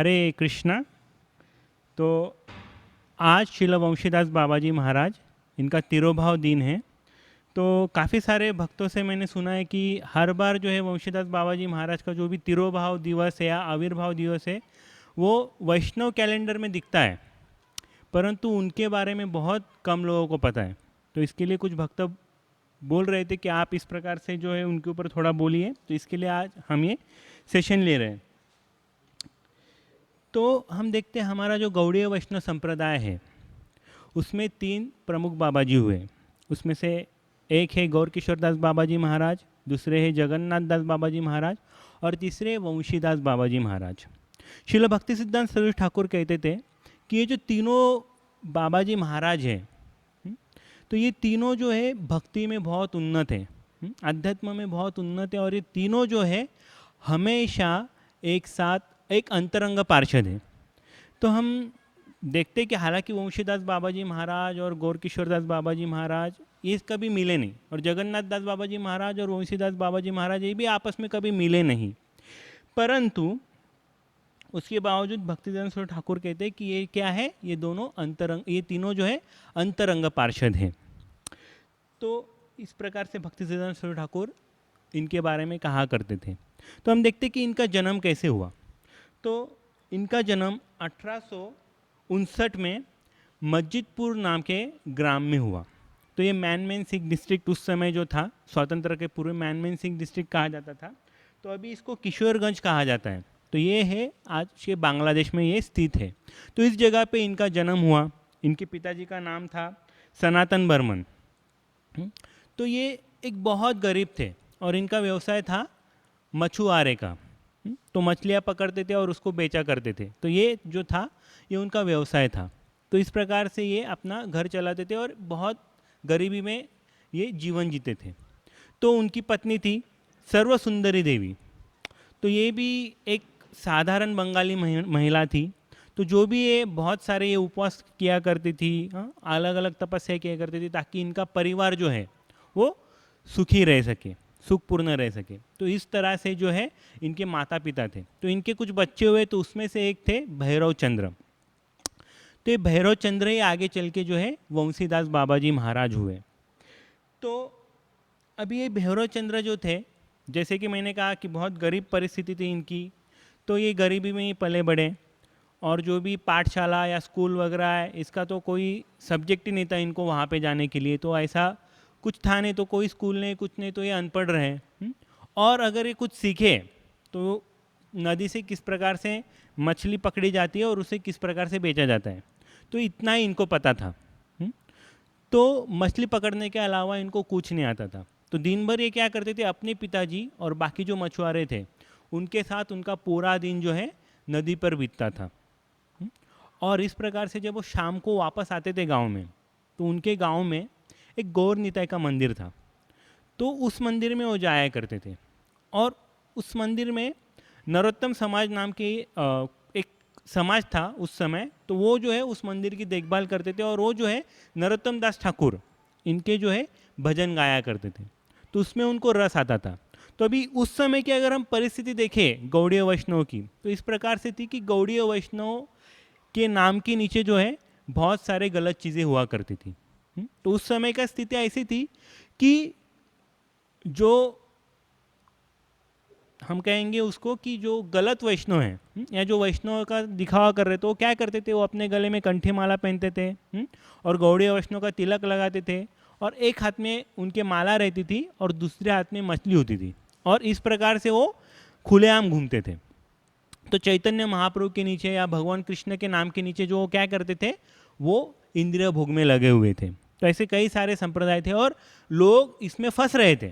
हरे कृष्णा। तो आज शिला वंशीदास बाबा जी महाराज, इनका तिरोभाव दिन है। तो काफ़ी सारे भक्तों से मैंने सुना है कि हर बार जो है वंशीदास बाबा जी महाराज का जो भी तिरोभाव दिवस है या आविर्भाव दिवस है वो वैष्णव कैलेंडर में दिखता है, परंतु उनके बारे में बहुत कम लोगों को पता है। तो इसके लिए कुछ भक्त बोल रहे थे कि आप इस प्रकार से जो है उनके ऊपर थोड़ा बोलिए, तो इसके लिए आज हम ये सेशन ले रहे हैं। तो हम देखते हैं हमारा जो गौड़ीय वैष्णव संप्रदाय है उसमें 3 प्रमुख बाबा जी हुए। उसमें से एक है गौर किशोर दास बाबा जी महाराज, दूसरे है जगन्नाथ दास बाबा जी महाराज और तीसरे वंशीदास बाबा जी महाराज। श्रील भक्ति सिद्धांत सरस्वती ठाकुर कहते थे कि ये जो तीनों बाबा जी महाराज हैं, तो ये तीनों जो है भक्ति में बहुत उन्नत है, अध्यात्म में बहुत उन्नत है, और ये तीनों जो है हमेशा एक साथ एक अंतरंग पार्षद है। तो हम देखते कि हालांकि वंशीदास बाबा जी महाराज और गौर किशोर दास बाबा जी महाराज ये कभी मिले नहीं, और जगन्नाथ दास बाबा जी महाराज और वंशीदास बाबा जी महाराज ये भी आपस में कभी मिले नहीं, परंतु उसके बावजूद भक्तिसिद्धांत सरस्वती ठाकुर कहते हैं कि ये क्या है, ये दोनों अंतरंग, ये तीनों जो है अंतरंग पार्षद हैं। तो इस प्रकार से भक्तिसिद्धांत सरस्वती ठाकुर इनके बारे में कहा करते थे। तो हम देखते कि इनका जन्म कैसे हुआ। तो इनका जन्म 1859 में मस्जिदपुर नाम के ग्राम में हुआ। तो ये मैनमेन सिख डिस्ट्रिक्ट उस समय जो था, स्वतंत्र के पूर्व मैनमेन सिख डिस्ट्रिक्ट कहा जाता था। तो अभी इसको किशोरगंज कहा जाता है। तो ये है आज के बांग्लादेश में ये स्थित है। तो इस जगह पे इनका जन्म हुआ। इनके पिताजी का नाम था सनातन बर्मन। तो ये एक बहुत गरीब थे और इनका व्यवसाय था मछुआरे का। तो मछलियाँ पकड़ते थे और उसको बेचा करते थे। तो ये जो था ये उनका व्यवसाय था। तो इस प्रकार से ये अपना घर चलाते थे और बहुत गरीबी में ये जीवन जीते थे। तो उनकी पत्नी थी सर्वसुंदरी देवी। तो ये भी एक साधारण बंगाली महिला थी। तो जो भी ये बहुत सारे ये उपवास किया करती थी, अलग अलग तपस्या किया करती थी, ताकि इनका परिवार जो है वो सुखी रह सके, सुखपूर्ण रह सके। तो इस तरह से जो है इनके माता पिता थे। तो इनके कुछ बच्चे हुए, तो उसमें से एक थे भैरव चंद्र। तो ये भैरव चंद्र ही आगे चल के जो है वंशीदास बाबा जी महाराज हुए। तो अभी ये भैरव चंद्र जो थे, जैसे कि मैंने कहा कि बहुत गरीब परिस्थिति थी इनकी, तो ये गरीबी में ही पले बढ़े। और जो भी पाठशाला या स्कूल वगैरह है, इसका तो कोई सब्जेक्ट ही नहीं था इनको वहाँ पे जाने के लिए। तो ऐसा कुछ था नहीं, तो कोई स्कूल नहीं, कुछ नहीं, तो ये अनपढ़ रहे। और अगर ये कुछ सीखे तो नदी से किस प्रकार से मछली पकड़ी जाती है और उसे किस प्रकार से बेचा जाता है, तो इतना ही इनको पता था। तो मछली पकड़ने के अलावा इनको कुछ नहीं आता था। तो दिन भर ये क्या करते थे, अपने पिताजी और बाकी जो मछुआरे थे उनके साथ उनका पूरा दिन जो है नदी पर बीतता था। और इस प्रकार से जब वो शाम को वापस आते थे गांव में, तो उनके गांव में एक गौर निताई का मंदिर था। तो उस मंदिर में वो जाया करते थे। और उस मंदिर में नरोत्तम समाज नाम के एक समाज था उस समय। तो वो जो है उस मंदिर की देखभाल करते थे, और वो जो है नरोत्तम दास ठाकुर इनके जो है भजन गाया करते थे। तो उसमें उनको रस आता था। तो अभी उस समय की अगर हम परिस्थिति देखें गौड़ीय वैष्णव की, तो इस प्रकार से थी कि गौड़ीय वैष्णव के नाम के नीचे जो है बहुत सारे गलत चीज़ें हुआ करती थी। तो उस समय का स्थिति ऐसी थी कि जो हम कहेंगे उसको कि जो गलत वैष्णव हैं या जो वैष्णव का दिखावा कर रहे थे, वो क्या करते थे, वो अपने गले में कंठी माला पहनते थे और गौड़ीय वैष्णव का तिलक लगाते थे, और एक हाथ में उनके माला रहती थी और दूसरे हाथ में मछली होती थी, और इस प्रकार से वो खुलेआम घूमते थे। तो चैतन्य महाप्रभु के नीचे या भगवान कृष्ण के नाम के नीचे जो क्या करते थे, वो इंद्रिय भोग में लगे हुए थे। तो ऐसे कई सारे संप्रदाय थे और लोग इसमें फंस रहे थे।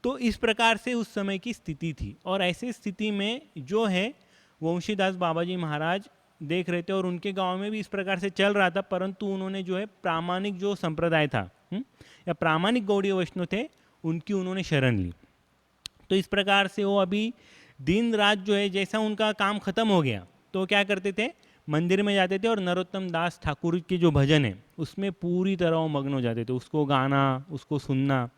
तो इस प्रकार से उस समय की स्थिति थी। और ऐसी स्थिति में जो है वंशीदास बाबा जी महाराज देख रहे थे, और उनके गांव में भी इस प्रकार से चल रहा था, परंतु उन्होंने जो है प्रामाणिक जो संप्रदाय था या प्रामाणिक गौड़ीय वैष्णव थे, उनकी उन्होंने शरण ली। तो इस प्रकार से वो अभी दिन रात जो है, जैसा उनका काम खत्म हो गया तो क्या करते थे, मंदिर में जाते थे और नरोत्तम दास ठाकुर के जो भजन है उसमें पूरी तरह वो मग्न हो जाते थे, उसको गाना, उसको सुनना।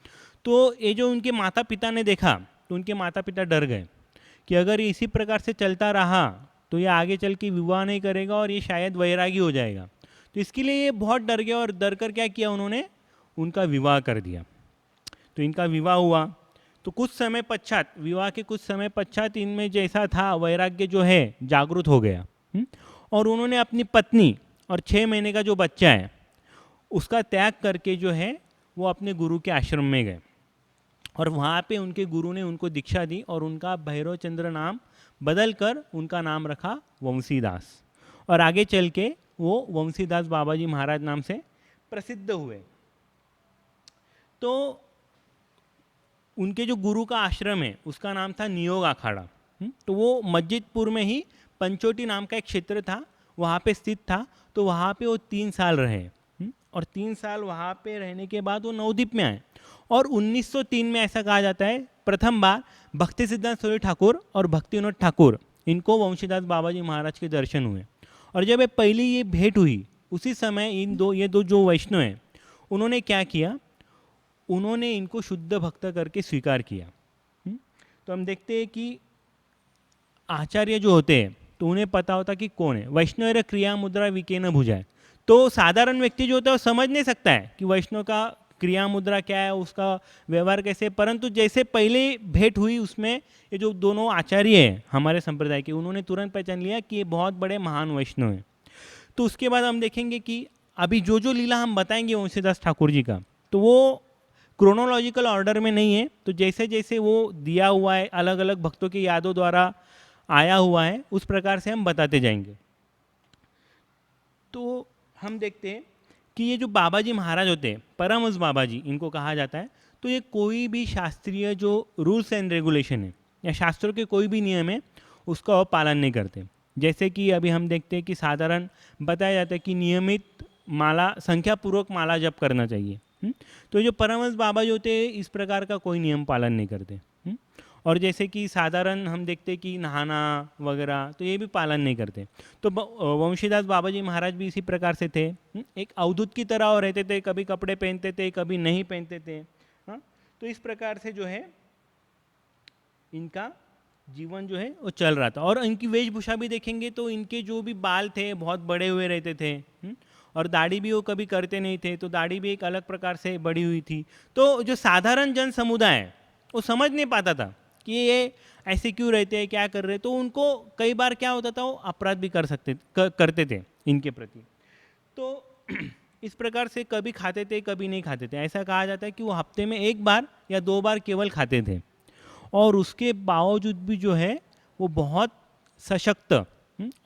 तो ये जो उनके माता पिता ने देखा, तो उनके माता पिता डर गए कि अगर इसी प्रकार से चलता रहा तो ये आगे चल के विवाह नहीं करेगा और ये शायद वैरागी हो जाएगा। तो इसके लिए ये बहुत डर गया और डर कर क्या किया उन्होंने, उनका विवाह कर दिया। तो इनका विवाह हुआ। तो कुछ समय पश्चात, विवाह के कुछ समय पश्चात इनमें जैसा था वैराग्य जो है जागृत हो गया। और उन्होंने अपनी पत्नी और 6 महीने का जो बच्चा है उसका त्याग करके जो है वो अपने गुरु के आश्रम में गए। और वहाँ पे उनके गुरु ने उनको दीक्षा दी और उनका भैरव चंद्र नाम बदल कर उनका नाम रखा वंशीदास। और आगे चल के वो वंशीदास बाबा जी महाराज नाम से प्रसिद्ध हुए। तो उनके जो गुरु का आश्रम है उसका नाम था नियोग अखाड़ा। तो वो मस्जिदपुर में ही पंचोटी नाम का एक क्षेत्र था, वहाँ पे स्थित था। तो वहाँ पे वो 3 साल रहे और 3 साल वहाँ पे रहने के बाद वो नवद्वीप में आए। और 1903 में ऐसा कहा जाता है प्रथम बार भक्ति सिद्धांत सरस्वती ठाकुर और भक्ति विनोद ठाकुर इनको वंशीदास बाबा जी महाराज के दर्शन हुए। और जब पहली ये भेंट हुई उसी समय ये दो जो वैष्णव हैं उन्होंने क्या किया, उन्होंने इनको शुद्ध भक्त करके स्वीकार किया। तो हम देखते हैं कि आचार्य जो होते हैं तो उन्हें पता होता कि कौन है। वैष्णव क्रिया मुद्रा विके न भुजाए। तो साधारण व्यक्ति जो होता है वो समझ नहीं सकता है कि वैष्णव का क्रिया मुद्रा क्या है, उसका व्यवहार कैसे। परंतु जैसे पहले भेंट हुई उसमें ये जो दोनों आचार्य हैं हमारे संप्रदाय के, उन्होंने तुरंत पहचान लिया कि ये बहुत बड़े महान वैष्णव हैं। तो उसके बाद हम देखेंगे कि अभी जो जो लीला हम बताएंगे वंशीदास ठाकुर जी का, तो वो क्रोनोलॉजिकल ऑर्डर में नहीं है। तो जैसे जैसे वो दिया हुआ है अलग अलग भक्तों की यादों द्वारा आया हुआ है उस प्रकार से हम बताते जाएंगे। तो हम देखते हैं कि ये जो बाबा जी महाराज होते हैं, परमहंस बाबा जी इनको कहा जाता है। तो ये कोई भी शास्त्रीय जो रूल्स एंड रेगुलेशन है या शास्त्रों के कोई भी नियम है उसका वो पालन नहीं करते। जैसे कि अभी हम देखते हैं कि साधारण बताया जाता है कि नियमित माला संख्यापूर्वक माला जप करना चाहिए। तो जो परमहंस बाबा जी होते हैं इस प्रकार का कोई नियम पालन नहीं करते। और जैसे कि साधारण हम देखते कि नहाना वगैरह तो ये भी पालन नहीं करते। तो वंशीदास बाबा जी महाराज भी इसी प्रकार से थे। एक अवधूत की तरह वो रहते थे, कभी कपड़े पहनते थे कभी नहीं पहनते थे। हाँ, तो इस प्रकार से जो है इनका जीवन जो है वो चल रहा था। और इनकी वेशभूषा भी देखेंगे तो इनके जो भी बाल थे बहुत बड़े हुए रहते थे और दाढ़ी भी वो कभी करते नहीं थे, तो दाढ़ी भी एक अलग प्रकार से बड़ी हुई थी। तो जो साधारण जन समुदाय है वो समझ नहीं पाता था कि ये ऐसे क्यों रहते हैं, क्या कर रहे हैं। तो उनको कई बार क्या होता था वो अपराध भी करते थे इनके प्रति। तो इस प्रकार से कभी खाते थे कभी नहीं खाते थे। ऐसा कहा जाता है कि वो हफ्ते में 1 बार या 2 बार केवल खाते थे और उसके बावजूद भी जो है वो बहुत सशक्त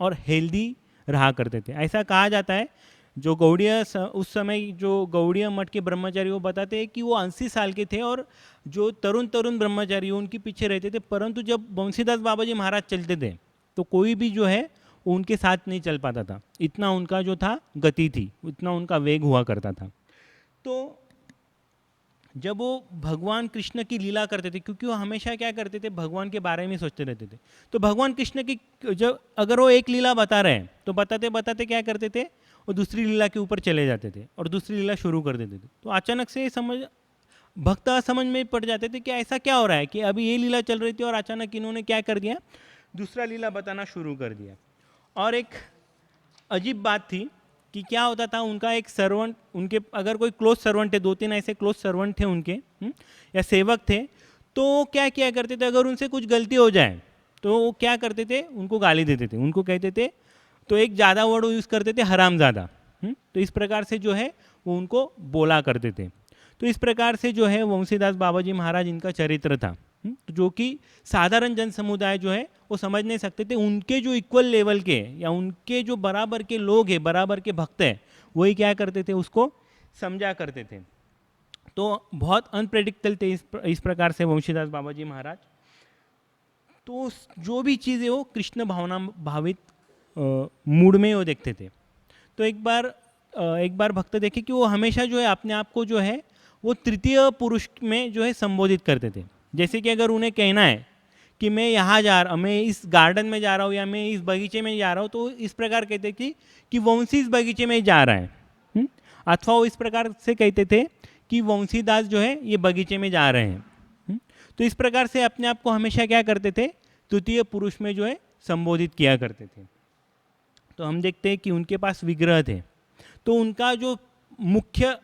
और हेल्दी रहा करते थे। ऐसा कहा जाता है जो गौड़िया उस समय जो गौड़िया मठ के ब्रह्मचारी वो बताते हैं कि वो 80 साल के थे और जो तरुण ब्रह्मचारी उनके पीछे रहते थे। परंतु जब वंशीदास बाबा जी महाराज चलते थे तो कोई भी जो है वो उनके साथ नहीं चल पाता था। इतना उनका जो था गति थी, इतना उनका वेग हुआ करता था। तो जब वो भगवान कृष्ण की लीला करते थे, क्योंकि वो हमेशा क्या करते थे भगवान के बारे में सोचते रहते थे, तो भगवान कृष्ण की जब अगर वो एक लीला बता रहे हैं तो बताते बताते क्या करते थे वो दूसरी लीला के ऊपर चले जाते थे और दूसरी लीला शुरू कर देते थे। तो अचानक से भक्त समझ में पड़ जाते थे कि ऐसा क्या हो रहा है कि अभी ये लीला चल रही थी और अचानक इन्होंने क्या कर दिया, दूसरा लीला बताना शुरू कर दिया। और एक अजीब बात थी कि क्या होता था, उनका एक सर्वेंट, उनके अगर कोई क्लोज सर्वेंट थे, 2-3 ऐसे क्लोज सर्वेंट थे उनके या सेवक थे, तो क्या किया करते थे अगर उनसे कुछ गलती हो जाए तो वो क्या करते थे उनको गाली देते थे, उनको कहते थे, तो एक ज़्यादा वर्ड यूज़ करते थे हरामज़ादा। तो इस प्रकार से जो है वो उनको बोला करते थे। तो इस प्रकार से जो है वंशीदास बाबा जी महाराज इनका चरित्र था, जो कि साधारण जन समुदाय जो है वो समझ नहीं सकते थे। उनके जो इक्वल लेवल के या उनके जो बराबर के लोग हैं, बराबर के भक्त हैं, वही क्या करते थे उसको समझा करते थे। तो बहुत अनप्रेडिक्टेबल थे इस प्रकार से वंशीदास बाबा जी महाराज। तो जो भी चीज़ें वो कृष्ण भावना भावित मूड में वो देखते थे। तो एक बार भक्त देखे कि वो हमेशा जो है अपने आप को जो है वो तृतीय पुरुष में जो है संबोधित करते थे। जैसे कि अगर उन्हें कहना है कि मैं यहाँ मैं इस गार्डन में जा रहा हूँ या मैं इस बगीचे में जा रहा हूँ, तो इस प्रकार कहते कि वंशी इस बगीचे में जा रहा है, अथवा वो इस प्रकार से कहते थे कि वंशीदास जो है ये बगीचे में जा रहे हैं। तो इस प्रकार से अपने आप को हमेशा क्या करते थे, तृतीय पुरुष में जो है संबोधित किया करते थे। तो हम देखते हैं कि उनके पास विग्रह थे, तो उनका जो मुख्य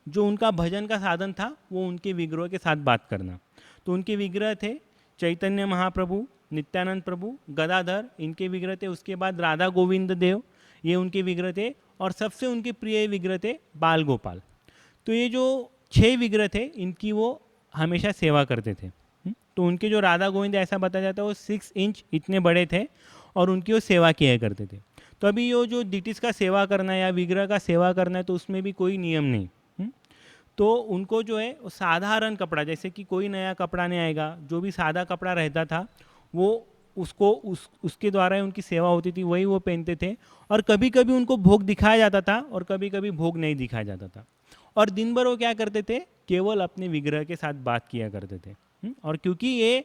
जो उनका भजन का साधन था वो उनके विग्रह के साथ बात करना। तो उनके विग्रह थे चैतन्य महाप्रभु, नित्यानंद प्रभु, गदाधर, इनके विग्रह थे। उसके बाद राधा गोविंद देव, ये उनके विग्रह थे। और सबसे उनके प्रिय विग्रह थे बाल गोपाल। तो ये जो 6 विग्रह थे इनकी वो हमेशा सेवा करते थे। तो उनके जो राधा गोविंद ऐसा बताया जाता है वो 6 इंच इतने बड़े थे और उनकी वो सेवा किया करते थे। तो अभी ये जो डिटीज का सेवा करना है या विग्रह का सेवा करना है तो उसमें भी कोई नियम नहीं। तो उनको जो है वो साधारण कपड़ा, जैसे कि कोई नया कपड़ा नहीं आएगा, जो भी सादा कपड़ा रहता था वो उसको उसके द्वारा ही उनकी सेवा होती थी, वही वो पहनते थे। और कभी कभी उनको भोग दिखाया जाता था और कभी कभी भोग नहीं दिखाया जाता था। और दिन भर वो क्या करते थे, केवल अपने विग्रह के साथ बात किया करते थे। और क्योंकि ये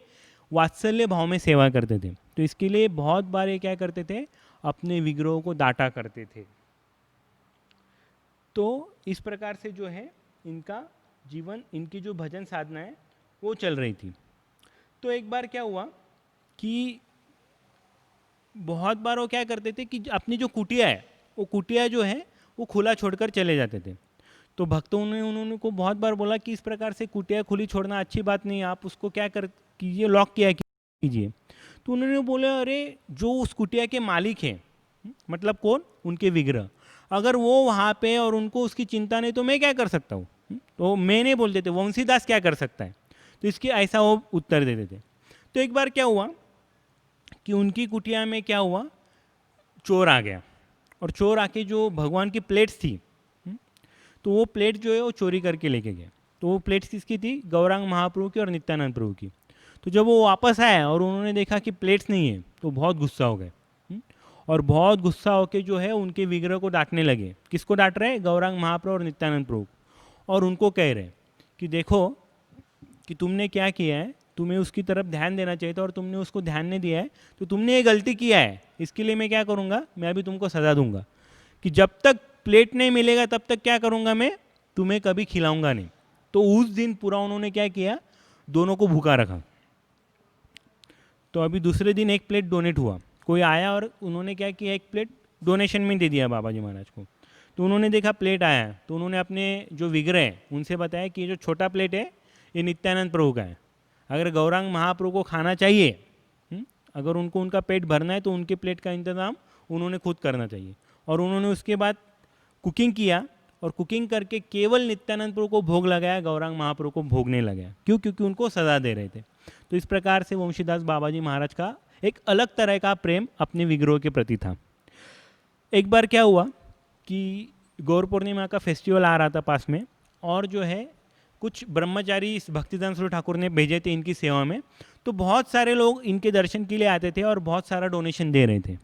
वात्सल्य भाव में सेवा करते थे तो इसके लिए बहुत बार ये क्या करते थे, अपने विग्रहों को डांटा करते थे। तो इस प्रकार से जो है इनका जीवन, इनकी जो भजन साधना है वो चल रही थी। तो एक बार क्या हुआ कि बहुत बार वो क्या करते थे कि अपनी जो कुटिया है वो कुटिया जो है वो खुला छोड़कर चले जाते थे। तो भक्तों ने उन्होंने को बहुत बार बोला कि इस प्रकार से कुटिया खुली छोड़ना अच्छी बात नहीं है, आप उसको क्या कर कीजिए, लॉक किया कीजिए। तो उन्होंने बोला अरे जो उस कुटिया के मालिक हैं, मतलब कौन, उनके विग्रह, अगर वो वहाँ पे और उनको उसकी चिंता नहीं तो मैं क्या कर सकता हूँ। तो मैं नहीं बोलते थे, वंशीदास क्या कर सकता है। तो इसके ऐसा वो उत्तर देते थे। तो एक बार क्या हुआ कि उनकी कुटिया में क्या हुआ, चोर आ गया और चोर आके जो भगवान की प्लेट्स थी तो वो प्लेट जो है वो चोरी करके लेके गया। तो वो प्लेट्स किसकी थी, गौरांग महाप्रभु की और नित्यानंद प्रभु की। तो जब वो वापस आए और उन्होंने देखा कि प्लेट्स नहीं है तो बहुत गुस्सा हो गए और बहुत गुस्सा होके जो है उनके विग्रह को डांटने लगे। किसको डांट रहे, गौरांग महाप्रभु और नित्यानंद प्रभु। और उनको कह रहे कि देखो कि तुमने क्या किया है, तुम्हें उसकी तरफ ध्यान देना चाहिए था और तुमने उसको ध्यान नहीं दिया है, तो तुमने ये गलती किया है। इसके लिए मैं क्या करूँगा, मैं अभी तुमको सजा दूंगा कि जब तक प्लेट नहीं मिलेगा तब तक क्या करूँगा, मैं तुम्हें कभी खिलाऊंगा नहीं। तो उस दिन पूरा उन्होंने क्या किया, दोनों को भूखा रखा। तो अभी दूसरे दिन एक प्लेट डोनेट हुआ, कोई आया और उन्होंने क्या किया, एक प्लेट डोनेशन में दे दिया बाबा जी महाराज को। तो उन्होंने देखा प्लेट आया है तो उन्होंने अपने जो विग्रह है उनसे बताया कि ये जो छोटा प्लेट है ये नित्यानंद प्रभु का है, अगर गौरांग महाप्रभु को खाना चाहिए, अगर उनको उनका पेट भरना है तो उनके प्लेट का इंतज़ाम उन्होंने खुद करना चाहिए। और उन्होंने उसके बाद कुकिंग किया और कुकिंग करके केवल नित्यानंद प्रभु को भोग लगाया, गौरांग महाप्रभु को भोग नहीं लगाया। क्यों, क्योंकि उनको सजा दे रहे थे। तो इस प्रकार से वंशीदास बाबा जी महाराज का एक अलग तरह का प्रेम अपने विग्रह के प्रति था। एक बार क्या हुआ कि गौर पूर्णिमा का फेस्टिवल आ रहा था पास में, और जो है कुछ ब्रह्मचारी इस भक्तिदान स्वरूप ठाकुर ने भेजे थे इनकी सेवा में। तो बहुत सारे लोग इनके दर्शन के लिए आते थे और बहुत सारा डोनेशन दे रहे थे।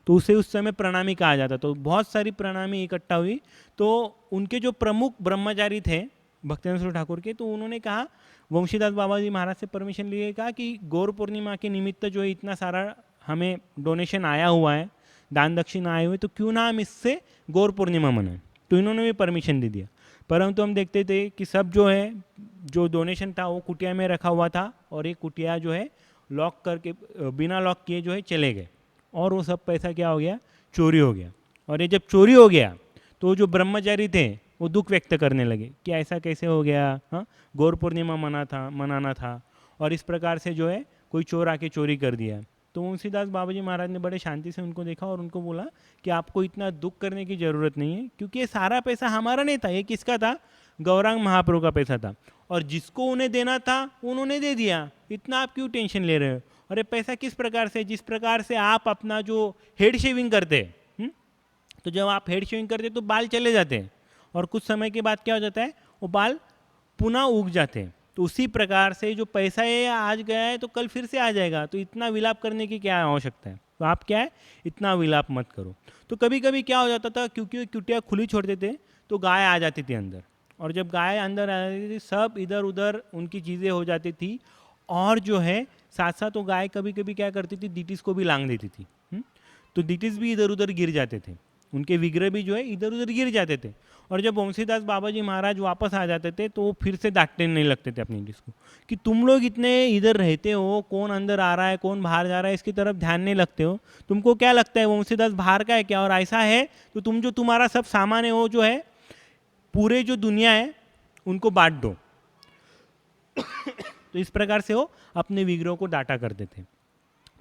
तो उसे उस समय प्रणामी कहा जाता। तो बहुत सारी प्रणामी इकट्ठा हुई। तो उनके जो प्रमुख ब्रह्मचारी थे भक्तिदान स्वरूप ठाकुर के, तो उन्होंने कहा, वंशीदास बाबा जी महाराज से परमिशन लिए, कहा कि गौर पूर्णिमा के निमित्त जो इतना सारा हमें डोनेशन आया हुआ है, दान दक्षिणा आए हुए, तो क्यों ना हम इससे गौर पूर्णिमा मनाएं। तो इन्होंने भी परमिशन दे दिया। परंतु हम देखते थे कि सब जो है जो डोनेशन था वो कुटिया में रखा हुआ था और ये कुटिया जो है लॉक करके बिना लॉक किए जो है चले गए और वो सब पैसा क्या हो गया, चोरी हो गया। और ये जब चोरी हो गया तो जो ब्रह्मचारी थे वो दुख व्यक्त करने लगे कि ऐसा कैसे हो गया, हाँ गौर पूर्णिमा मनाना था और इस प्रकार से जो है कोई चोर आके चोरी कर दिया। तो मुंशीदास बाबा जी महाराज ने बड़े शांति से उनको देखा और उनको बोला कि आपको इतना दुख करने की ज़रूरत नहीं है, क्योंकि ये सारा पैसा हमारा नहीं था, ये किसका था, गौरांग महाप्रभु का पैसा था। और जिसको उन्हें देना था उन्होंने दे दिया, इतना आप क्यों टेंशन ले रहे हो। और ये पैसा किस प्रकार से, जिस प्रकार से आप अपना जो हेड शेविंग करते हैं, तो जब आप हेड शेविंग करते तो बाल चले जाते हैं और कुछ समय के बाद क्या हो जाता है, वो बाल पुनः उग जाते हैं। तो उसी प्रकार से जो पैसा है आज गया है तो कल फिर से आ जाएगा, तो इतना विलाप करने की क्या आवश्यकता है। तो आप क्या है, इतना विलाप मत करो। तो कभी कभी क्या हो जाता था, क्योंकि कुटिया खुली छोड़ते थे तो गाय आ जाती थी अंदर, और जब गाय अंदर आ जाती थी सब इधर उधर उनकी चीज़ें हो जाती थी। और जो है साथ साथ वो गाय कभी कभी क्या करती थी, डिटीज को भी लांग देती थी। तो डिटीज भी इधर उधर गिर जाते थे। उनके विग्रह भी जो है इधर उधर गिर जाते थे। और जब वंशीदास बाबा जी महाराज वापस आ जाते थे तो वो फिर से डांटने नहीं लगते थे अपनी जिसको कि तुम लोग इतने इधर रहते हो, कौन अंदर आ रहा है कौन बाहर जा रहा है इसकी तरफ ध्यान नहीं लगते हो, तुमको क्या लगता है वंशीदास बाहर का है क्या? और ऐसा है तो तुम जो तुम्हारा सब सामान है वो जो है पूरे जो दुनिया है उनको बांट दो। तो इस प्रकार से वो अपने विग्रहों को डांटा करते थे।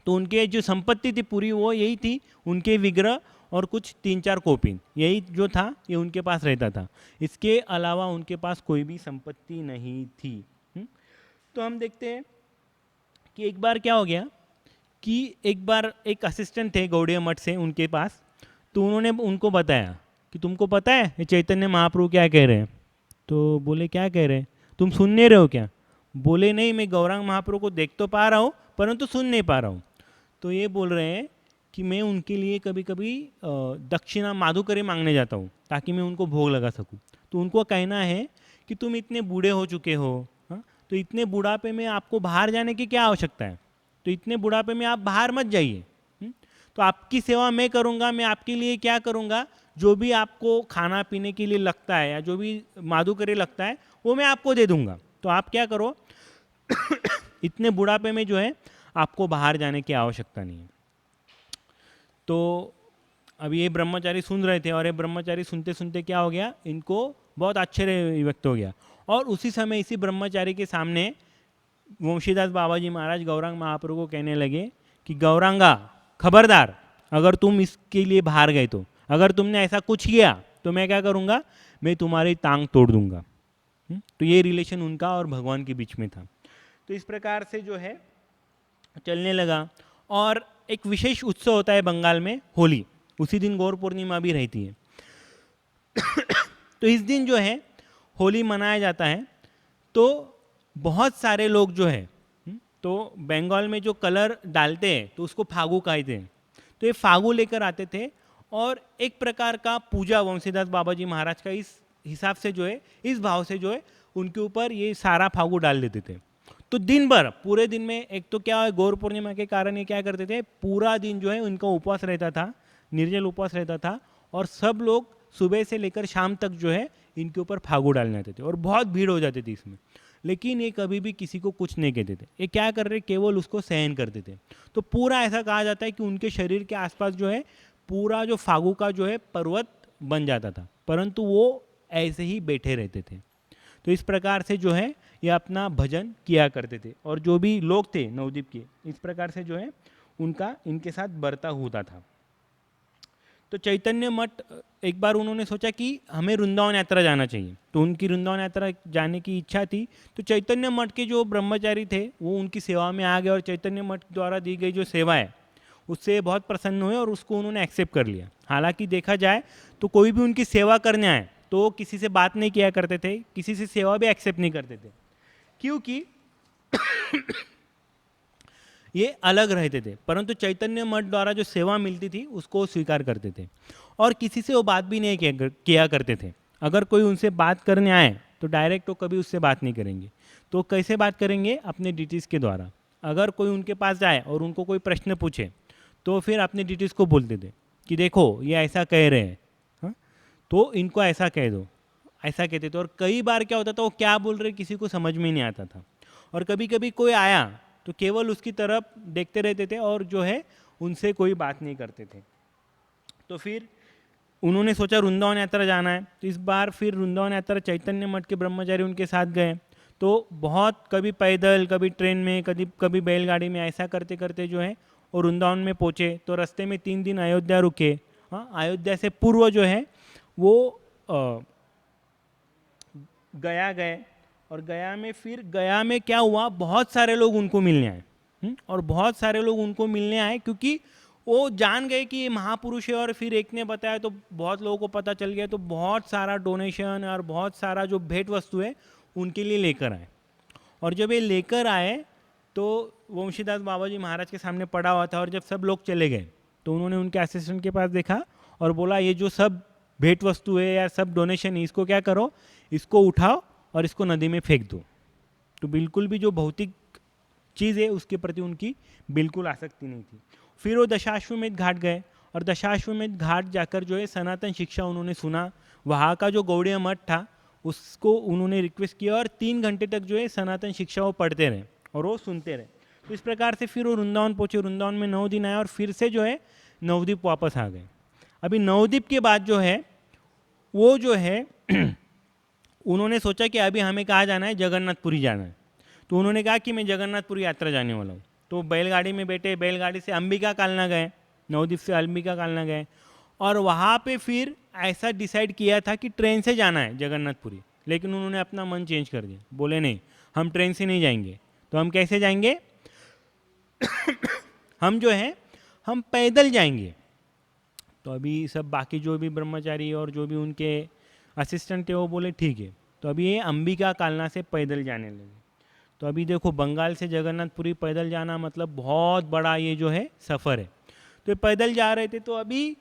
तो उनके जो संपत्ति थी पूरी वो यही थी, उनके विग्रह और कुछ 3-4 कॉपी, यही जो था ये उनके पास रहता था। इसके अलावा उनके पास कोई भी संपत्ति नहीं थी। तो हम देखते हैं कि एक बार क्या हो गया कि एक बार एक असिस्टेंट थे गौड़ीय मठ से उनके पास, तो उन्होंने उनको बताया कि तुमको पता है ये चैतन्य महाप्रभु क्या कह रहे हैं? तो बोले क्या कह रहे हैं, तुम सुन नहीं रहे हो क्या? बोले नहीं, मैं गौरांग महाप्रभु को देख तो पा रहा हूँ परंतु सुन नहीं पा रहा हूँ। तो ये बोल रहे हैं कि मैं उनके लिए कभी कभी दक्षिणा माधुकरी मांगने जाता हूँ ताकि मैं उनको भोग लगा सकूँ। तो उनको कहना है कि तुम इतने बूढ़े हो चुके हो, हाँ, तो इतने बुढ़ापे में आपको बाहर जाने की क्या आवश्यकता है? तो इतने बुढ़ापे में आप बाहर मत जाइए। तो आपकी सेवा मैं करूँगा, मैं आपके लिए क्या करूँगा, जो भी आपको खाना पीने के लिए लगता है या जो भी माधुकरी लगता है वो मैं आपको दे दूँगा। तो आप क्या करो इतने बुढ़ापे में जो है आपको बाहर जाने की आवश्यकता नहीं है। तो अब ये ब्रह्मचारी सुन रहे थे और ये ब्रह्मचारी सुनते सुनते क्या हो गया, इनको बहुत आश्चर्य व्यक्त हो गया। और उसी समय इसी ब्रह्मचारी के सामने वंशीदास बाबा जी महाराज गौरांग महाप्रभु को कहने लगे कि गौरांगा खबरदार, अगर तुम इसके लिए बाहर गए तो अगर तुमने ऐसा कुछ किया तो मैं क्या करूँगा, मैं तुम्हारी टांग तोड़ दूंगा। तो ये रिलेशन उनका और भगवान के बीच में था। तो इस प्रकार से जो है चलने लगा। और एक विशेष उत्सव होता है बंगाल में, होली, उसी दिन गौर पूर्णिमा भी रहती है। तो इस दिन जो है होली मनाया जाता है। तो बहुत सारे लोग जो है तो बंगाल में जो कलर डालते हैं तो उसको फागु कहते हैं। तो ये फागु लेकर आते थे और एक प्रकार का पूजा वंशीदास बाबा जी महाराज का इस हिसाब से जो है, इस भाव से जो है उनके ऊपर ये सारा फागु डाल देते थे। तो दिन भर पूरे दिन में एक तो क्या है, गौर पूर्णिमा के कारण ये क्या करते थे, पूरा दिन जो है उनका उपवास रहता था, निर्जल उपवास रहता था। और सब लोग सुबह से लेकर शाम तक जो है इनके ऊपर फागु डालने आते थे और बहुत भीड़ हो जाती थी इसमें। लेकिन ये कभी भी किसी को कुछ नहीं कहते थे, ये क्या कर रहे, केवल उसको सहन करते थे। तो पूरा ऐसा कहा जाता है कि उनके शरीर के आसपास जो है पूरा जो फागु का जो है पर्वत बन जाता था, परंतु वो ऐसे ही बैठे रहते थे। तो इस प्रकार से जो है ये अपना भजन किया करते थे। और जो भी लोग थे नवद्वीप के, इस प्रकार से जो है उनका इनके साथ बर्ताव होता था। तो चैतन्य मठ एक बार उन्होंने सोचा कि हमें वृंदावन यात्रा जाना चाहिए, तो उनकी वृंदावन यात्रा जाने की इच्छा थी। तो चैतन्य मठ के जो ब्रह्मचारी थे वो उनकी सेवा में आ गए और चैतन्य मठ द्वारा दी गई जो सेवा है उससे बहुत प्रसन्न हुए और उसको उन्होंने एक्सेप्ट कर लिया। हालांकि देखा जाए तो कोई भी उनकी सेवा करने आए तो किसी से बात नहीं किया करते थे, किसी से सेवा भी एक्सेप्ट नहीं करते थे, क्योंकि ये अलग रहते थे। परंतु चैतन्य मठ द्वारा जो सेवा मिलती थी उसको स्वीकार करते थे और किसी से वो बात भी नहीं किया करते थे। अगर कोई उनसे बात करने आए तो डायरेक्ट वो कभी उससे बात नहीं करेंगे। तो कैसे बात करेंगे, अपने डिटेल्स के द्वारा। अगर कोई उनके पास जाए और उनको कोई प्रश्न पूछे तो फिर अपने डिटेल्स को बोलते थे कि देखो ये ऐसा कह रहे हैं, हाँ, तो इनको ऐसा कह दो, ऐसा कहते थे। और कई बार क्या होता था, वो क्या बोल रहे किसी को समझ में नहीं आता था। और कभी कभी कोई आया तो केवल उसकी तरफ देखते रहते थे और जो है उनसे कोई बात नहीं करते थे। तो फिर उन्होंने सोचा वृंदावन यात्रा जाना है, तो इस बार फिर वृंदावन यात्रा चैतन्य मठ के ब्रह्मचारी उनके साथ गए। तो बहुत कभी पैदल, कभी ट्रेन में, कभी कभी बैलगाड़ी में, ऐसा करते करते जो है और वृंदावन में पहुँचे। तो रास्ते में 3 दिन अयोध्या रुके। हाँ, अयोध्या से पूर्व जो है वो गया गए। और गया में क्या हुआ, बहुत सारे लोग उनको मिलने आए। और बहुत सारे लोग उनको मिलने आए क्योंकि वो जान गए कि ये महापुरुष है। और फिर एक ने बताया तो बहुत लोगों को पता चल गया, तो बहुत सारा डोनेशन और बहुत सारा जो भेंट वस्तु है उनके लिए लेकर आए। और जब ये लेकर आए तो वंशीदास बाबा जी महाराज के सामने पड़ा हुआ था। और जब सब लोग चले गए तो उन्होंने उनके असिस्टेंट के पास देखा और बोला ये जो सब भेंट वस्तु है या सब डोनेशन है इसको क्या करो, इसको उठाओ और इसको नदी में फेंक दो। तो बिल्कुल भी जो भौतिक चीज़ है उसके प्रति उनकी बिल्कुल आसक्ति नहीं थी। फिर वो दशाश्वमेध घाट गए और दशाश्वमेध घाट जाकर जो है सनातन शिक्षा उन्होंने सुना। वहाँ का जो गौड़ीय मठ था उसको उन्होंने रिक्वेस्ट किया और 3 घंटे तक जो है सनातन शिक्षा वो पढ़ते रहे और वो सुनते रहे। तो इस प्रकार से फिर वो वृंदावन पहुँचे, वृंदावन में 9 दिन आए और फिर से जो है नवद्वीप वापस आ गए। अभी नवद्वीप के बाद जो है वो जो है उन्होंने सोचा कि अभी हमें कहाँ जाना है, जगन्नाथपुरी जाना है। तो उन्होंने कहा कि मैं जगन्नाथपुरी यात्रा जाने वाला हूँ। तो बैलगाड़ी में बैठे, बैलगाड़ी से अंबिका कालना गए, नवद्वीप से अंबिका कालना गए और वहाँ पे फिर ऐसा डिसाइड किया था कि ट्रेन से जाना है जगन्नाथपुरी। लेकिन उन्होंने अपना मन चेंज कर दिया, बोले नहीं हम ट्रेन से नहीं जाएंगे, तो हम कैसे जाएंगे हम जो है हम पैदल जाएंगे। तो अभी सब बाकी जो भी ब्रह्मचारी और जो भी उनके असिस्टेंट थे वो बोले ठीक है। तो अभी ये अंबिका कालना से पैदल जाने लगे। तो अभी देखो बंगाल से जगन्नाथपुरी पैदल जाना मतलब बहुत बड़ा ये जो है सफ़र है। तो ये पैदल जा रहे थे। तो अभी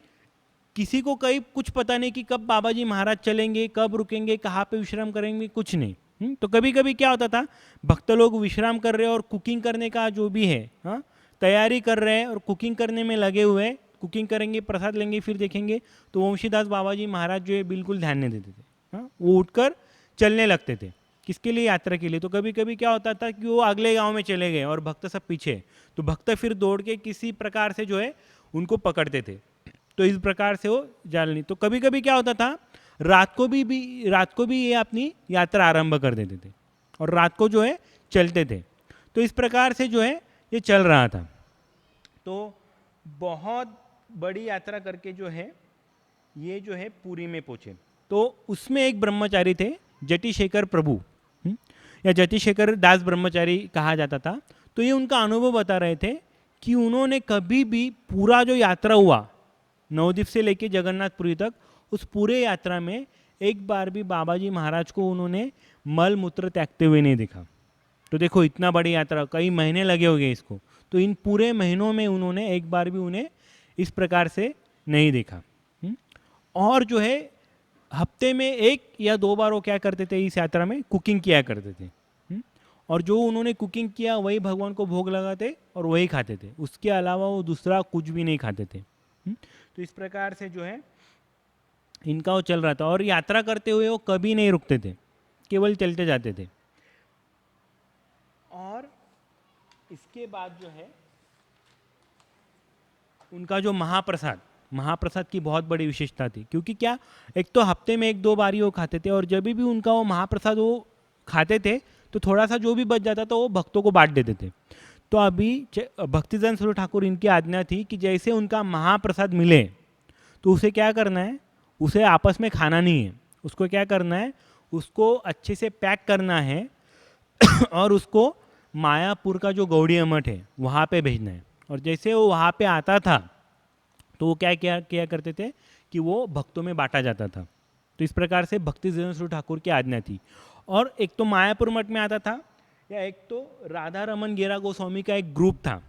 किसी को कहीं कुछ पता नहीं कि कब बाबा जी महाराज चलेंगे, कब रुकेंगे, कहाँ पे विश्राम करेंगे, कुछ नहीं। तो कभी कभी क्या होता था, भक्त लोग विश्राम कर रहे हैं और कुकिंग करने का जो भी है तैयारी कर रहे हैं और कुकिंग करने में लगे हुए हैं, कुकिंग करेंगे, प्रसाद लेंगे, फिर देखेंगे तो वंशीदास बाबा जी महाराज जो है बिल्कुल ध्यान नहीं देते थे। वो उठकर चलने लगते थे, किसके लिए, यात्रा के लिए। तो कभी कभी क्या होता था कि वो अगले गांव में चले गए और भक्त सब पीछे, तो भक्त फिर दौड़ के किसी प्रकार से जो है उनको पकड़ते थे। तो इस प्रकार से वो जालनी। तो कभी कभी क्या होता था, रात को भी ये अपनी यात्रा आरंभ कर देते थे और रात को जो है चलते थे। तो इस प्रकार से जो है ये चल रहा था। तो बहुत बड़ी यात्रा करके जो है ये जो है पुरी में पहुंचे। तो उसमें एक ब्रह्मचारी थे, जतिशेखर प्रभु या जतिशेखर दास ब्रह्मचारी कहा जाता था। तो ये उनका अनुभव बता रहे थे कि उन्होंने कभी भी पूरा जो यात्रा हुआ नवद्वीप से लेके जगन्नाथपुरी तक, उस पूरे यात्रा में एक बार भी बाबा जी महाराज को उन्होंने मल मूत्र त्यागते हुए नहीं देखा। तो देखो इतना बड़ी यात्रा, कई महीने लगे हो गए इसको, तो इन पूरे महीनों में उन्होंने एक बार भी उन्हें इस प्रकार से नहीं देखा। और जो है हफ्ते में 1 या 2 बार वो क्या करते थे, इस यात्रा में कुकिंग किया करते थे। और जो उन्होंने कुकिंग किया वही भगवान को भोग लगाते और वही खाते थे, उसके अलावा वो दूसरा कुछ भी नहीं खाते थे। तो इस प्रकार से जो है इनका वो चल रहा था। और यात्रा करते हुए वो कभी नहीं रुकते थे, केवल चलते जाते थे। और इसके बाद जो है उनका जो महाप्रसाद की बहुत बड़ी विशेषता थी। क्योंकि क्या, एक तो हफ्ते में 1-2 बार ही वो खाते थे और जब भी उनका वो महाप्रसाद वो खाते थे तो थोड़ा सा जो भी बच जाता था वो भक्तों को बांट देते थे। तो अभी भक्तिजन स्वरूप ठाकुर इनकी आज्ञा थी कि जैसे उनका महाप्रसाद मिले तो उसे क्या करना है, उसे आपस में खाना नहीं है, उसको क्या करना है, उसको अच्छे से पैक करना है और उसको मायापुर का जो गौड़ीय मठ है वहाँ पे भेजना है। और जैसे वो वहाँ पे आता था तो वो क्या किया करते थे कि वो भक्तों में बांटा जाता था। तो इस प्रकार से भक्तिजन स्वरूप ठाकुर की आज्ञा थी। और एक तो मायापुर मठ में आता था, या एक तो राधा रमन गेरा गोस्वामी का एक ग्रुप था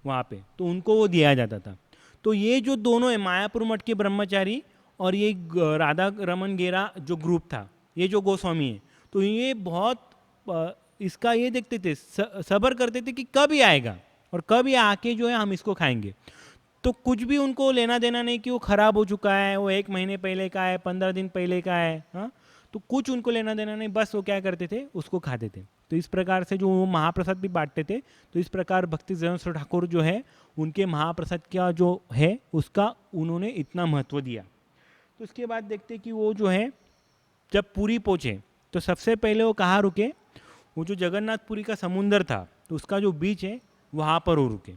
वहाँ पे, तो उनको वो दिया जाता था। तो ये जो दोनों है, मायापुर मठ के ब्रह्मचारी और ये राधा रमन गेरा जो ग्रुप था, ये जो गोस्वामी है, तो ये बहुत इसका ये देखते थे, सब्र करते थे कि कब ये आएगा और कब ये आके जो है हम इसको खाएंगे। तो कुछ भी उनको लेना देना नहीं कि वो ख़राब हो चुका है, वो 1 महीने पहले का है, 15 दिन पहले का है, हाँ, तो कुछ उनको लेना देना नहीं, बस वो क्या करते थे, उसको खाते थे। तो इस प्रकार से जो वो महाप्रसाद भी बांटते थे, तो इस प्रकार भक्तिजन स्वरूप ठाकुर जो है उनके महाप्रसाद का जो है उसका उन्होंने इतना महत्व दिया। तो उसके बाद देखते कि वो जो है जब पुरी पहुँचे तो सबसे पहले वो कहाँ रुके, वो जो जगन्नाथपुरी का समुंदर था तो उसका जो बीच है वहाँ पर वो रुके।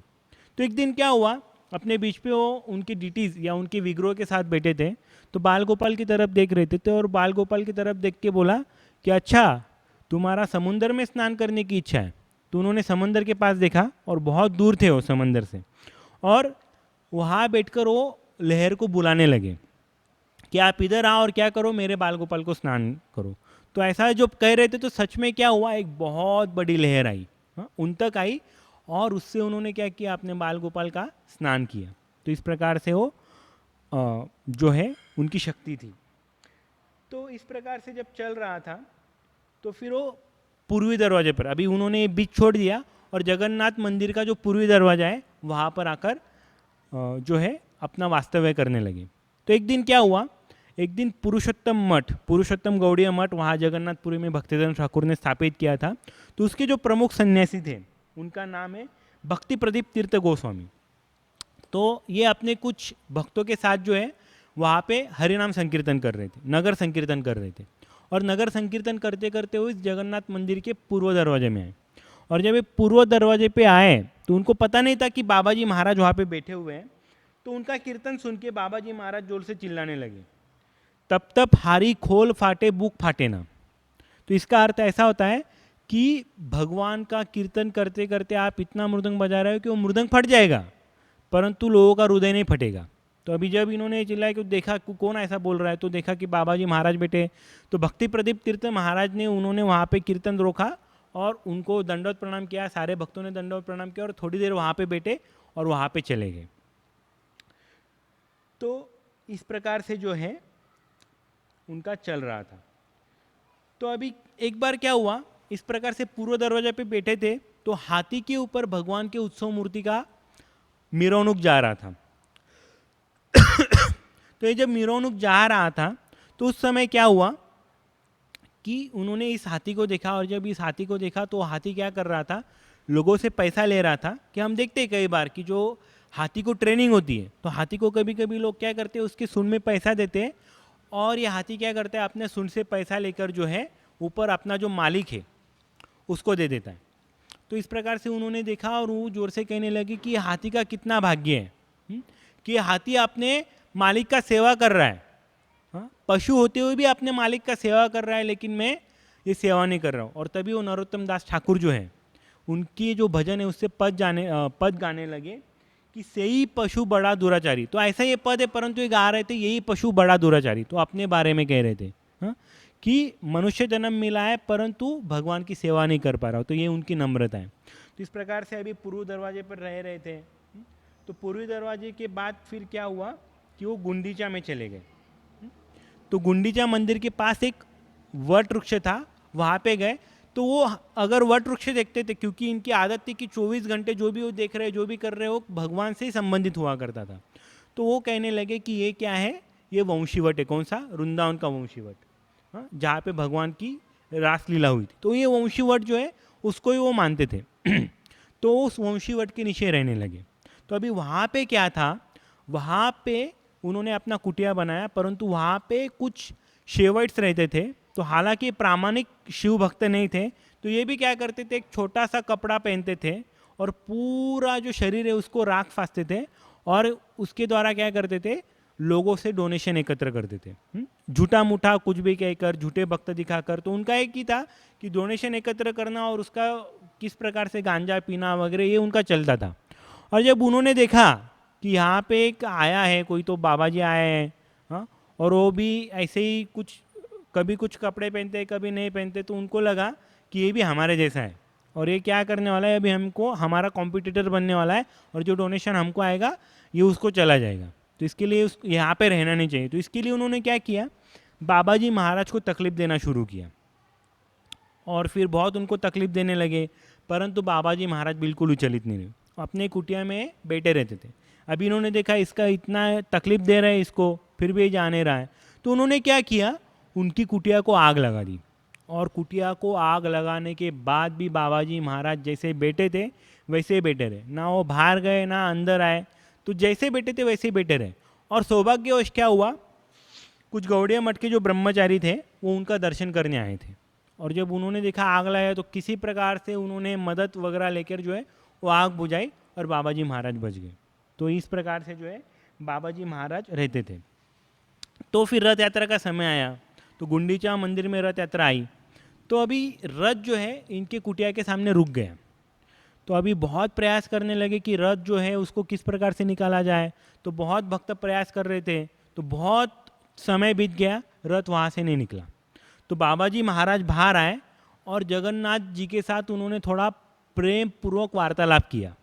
तो एक दिन क्या हुआ, अपने बीच पे वो उनकी डिटीज़ या उनके विग्रह के साथ बैठे थे, तो बाल गोपाल की तरफ देख रहे थे और बाल गोपाल की तरफ देख के बोला कि अच्छा तुम्हारा समुंदर में स्नान करने की इच्छा है। तो उन्होंने समंदर के पास देखा और बहुत दूर थे वो समंदर से, और वहाँ बैठकर वो लहर को बुलाने लगे कि आप इधर आओ और क्या करो, मेरे बाल गोपाल को स्नान करो। तो ऐसा जो कह रहे थे तो सच में क्या हुआ, एक बहुत बड़ी लहर आई, उन तक आई और उससे उन्होंने क्या किया, अपने बाल गोपाल का स्नान किया। तो इस प्रकार से वो जो है उनकी शक्ति थी। तो इस प्रकार से जब चल रहा था तो फिर वो पूर्वी दरवाजे पर, अभी उन्होंने बीच छोड़ दिया और जगन्नाथ मंदिर का जो पूर्वी दरवाजा है वहाँ पर आकर जो है अपना वास्तव्य करने लगे। तो एक दिन क्या हुआ, एक दिन पुरुषोत्तम मठ, पुरुषोत्तम गौड़ीय मठ वहाँ जगन्नाथपुरी में भक्तिधर ठाकुर ने स्थापित किया था। तो उसके जो प्रमुख सन्यासी थे उनका नाम है भक्ति प्रदीप तीर्थ गोस्वामी। तो ये अपने कुछ भक्तों के साथ जो है वहाँ पे हरिनाम संकीर्तन कर रहे थे, नगर संकीर्तन कर रहे थे। और नगर संकीर्तन करते करते हुए इस जगन्नाथ मंदिर के पूर्व दरवाजे में आए। और जब ये पूर्व दरवाजे पे आए तो उनको पता नहीं था कि बाबा जी महाराज वहाँ पे बैठे हुए हैं। तो उनका कीर्तन सुन के बाबा जी महाराज जोर से चिल्लाने लगे, तब तब हारी खोल फाटे बुक फाटे ना। तो इसका अर्थ ऐसा होता है कि भगवान का कीर्तन करते करते आप इतना मृदंग बजा रहे हो कि वो मृदंग फट जाएगा, परंतु लोगों का हृदय नहीं फटेगा। तो अभी जब इन्होंने चिल्लाया कि देखा कौन ऐसा बोल रहा है, तो देखा कि बाबा जी महाराज बैठे। तो भक्ति प्रदीप तीर्थ महाराज ने उन्होंने वहाँ पे कीर्तन रोका और उनको दंडवत प्रणाम किया। सारे भक्तों ने दंडवत प्रणाम किया और थोड़ी देर वहाँ पे बैठे और वहाँ पे चले गए। तो इस प्रकार से जो है उनका चल रहा था। तो अभी एक बार क्या हुआ, इस प्रकार से पूर्व दरवाजे पे बैठे थे तो हाथी के ऊपर भगवान के उत्सव मूर्ति का मिरौनुक जा रहा था। तो ये जब मिरौनुक जा रहा था तो उस समय क्या हुआ कि उन्होंने इस हाथी को देखा। और जब इस हाथी को देखा तो हाथी क्या कर रहा था, लोगों से पैसा ले रहा था। कि हम देखते हैं कई बार कि जो हाथी को ट्रेनिंग होती है तो हाथी को कभी कभी लोग क्या करते हैं, उसके सूंड में पैसा देते हैं और ये हाथी क्या करता है, अपने सूंड से पैसा लेकर जो है ऊपर अपना जो मालिक है उसको दे देता है। तो इस प्रकार से उन्होंने देखा और वो जोर से कहने लगे कि हाथी का कितना भाग्य है कि हाथी अपने मालिक का सेवा कर रहा है। हाँ, पशु होते हुए भी अपने मालिक का सेवा कर रहा है, लेकिन मैं ये सेवा नहीं कर रहा हूँ। और तभी वो नरोत्तम दास ठाकुर जो है उनकी जो भजन है उससे पद गाने लगे कि सही पशु बड़ा दुराचारी। तो ऐसा ये पद है, परंतु ये गा रहे थे यही पशु बड़ा दुराचारी। तो अपने बारे में कह रहे थे कि मनुष्य जन्म मिला है परंतु भगवान की सेवा नहीं कर पा रहा हो। तो ये उनकी नम्रता है। तो इस प्रकार से अभी पूर्व दरवाजे पर रह रहे थे। तो पूर्वी दरवाजे के बाद फिर क्या हुआ कि वो गुंडीचा में चले गए। तो गुंडीचा मंदिर के पास एक वट वृक्ष था, वहाँ पे गए। तो वो अगर वट वृक्ष देखते थे, क्योंकि इनकी आदत थी कि 24 घंटे जो भी वो देख रहे जो भी कर रहे हो भगवान से ही संबंधित हुआ करता था। तो वो कहने लगे कि ये क्या है, ये वंशीवट है। कौन सा? वृंदावन का वंशीवट, जहाँ पे भगवान की रासलीला हुई थी। तो ये वंशीवट जो है उसको ही वो मानते थे। तो उस वंशीवट के नीचे रहने लगे। तो अभी वहाँ पे क्या था, वहाँ पे उन्होंने अपना कुटिया बनाया, परंतु वहाँ पे कुछ शेवाइट्स रहते थे। तो हालांकि प्रामाणिक शिव भक्त नहीं थे, तो ये भी क्या करते थे, एक छोटा सा कपड़ा पहनते थे और पूरा जो शरीर है उसको राख फाँसते थे और उसके द्वारा क्या करते थे, लोगों से डोनेशन एकत्र करते थे। झूठा मूठा कुछ भी कहकर, झूठे भक्त दिखाकर। तो उनका एक ही था कि डोनेशन एकत्र करना और उसका किस प्रकार से गांजा पीना वगैरह, ये उनका चलता था। और जब उन्होंने देखा कि यहाँ पे एक आया है कोई, तो बाबा जी आए हैं, हाँ, और वो भी ऐसे ही कुछ कभी कुछ कपड़े पहनते कभी नहीं पहनते, तो उनको लगा कि ये भी हमारे जैसा है और ये क्या करने वाला है, अभी हमको हमारा कॉम्पिटिटर बनने वाला है और जो डोनेशन हमको आएगा ये उसको चला जाएगा। तो इसके लिए यहाँ पे रहना नहीं चाहिए। तो इसके लिए उन्होंने क्या किया, बाबा जी महाराज को तकलीफ देना शुरू किया और फिर बहुत उनको तकलीफ देने लगे, परंतु बाबा जी महाराज बिल्कुल विचलित नहीं रहे, अपने कुटिया में बैठे रहते थे। अभी इन्होंने देखा इसका इतना तकलीफ दे रहा है इसको, फिर भी जा नहीं रहा है। तो उन्होंने क्या किया, उनकी कुटिया को आग लगा दी। और कुटिया को आग लगाने के बाद भी बाबा जी महाराज जैसे बैठे थे वैसे ही बैठे रहे, ना वो बाहर गए ना अंदर आए। तो जैसे बैठे थे वैसे ही बैठे रहे। और सौभाग्यवश क्या हुआ, कुछ गौड़िया मठ के जो ब्रह्मचारी थे वो उनका दर्शन करने आए थे। और जब उन्होंने देखा आग लगाया तो किसी प्रकार से उन्होंने मदद वगैरह लेकर जो है वो आग बुझाई और बाबा जी महाराज बच गए। तो इस प्रकार से जो है बाबा जी महाराज रहते थे। तो फिर रथ यात्रा का समय आया, तो गुंडीचा मंदिर में रथ यात्रा आई। तो अभी रथ जो है इनके कुटिया के सामने रुक गया। तो अभी बहुत प्रयास करने लगे कि रथ जो है उसको किस प्रकार से निकाला जाए। तो बहुत भक्त प्रयास कर रहे थे, तो बहुत समय बीत गया, रथ वहाँ से नहीं निकला। तो बाबा जी महाराज बाहर आए और जगन्नाथ जी के साथ उन्होंने थोड़ा प्रेम पूर्वक वार्तालाप किया।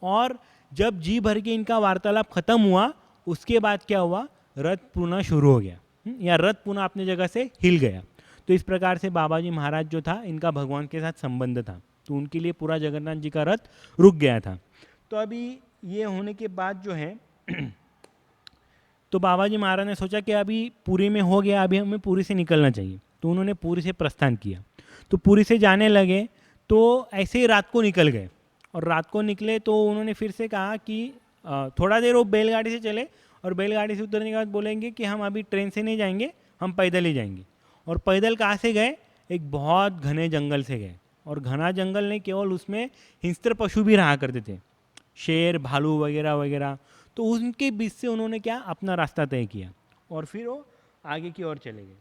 और जब जी भर के इनका वार्तालाप खत्म हुआ, उसके बाद क्या हुआ, रथ पुनः शुरू हो गया, या रथ पुनः अपनी जगह से हिल गया। तो इस प्रकार से बाबा जी महाराज जो था इनका भगवान के साथ संबंध था, तो उनके लिए पूरा जगन्नाथ जी का रथ रुक गया था। तो अभी ये होने के बाद जो है तो बाबा जी महाराज ने सोचा कि अभी पुरी में हो गया, अभी हमें पुरी से निकलना चाहिए। तो उन्होंने पुरी से प्रस्थान किया। तो पुरी से जाने लगे, तो ऐसे ही रात को निकल गए। और रात को निकले तो उन्होंने फिर से कहा कि थोड़ा देर वो बैलगाड़ी से चले, और बैलगाड़ी से उतरने के बाद बोलेंगे कि हम अभी ट्रेन से नहीं जाएंगे, हम पैदल ही जाएंगे। और पैदल कहाँ से गए? एक बहुत घने जंगल से गए। और घना जंगल नहीं, केवल उसमें हिंस्र पशु भी रहा करते थे, शेर, भालू वगैरह वगैरह। तो उनके बीच से उन्होंने क्या अपना रास्ता तय किया, और फिर वो आगे की ओर चले गए।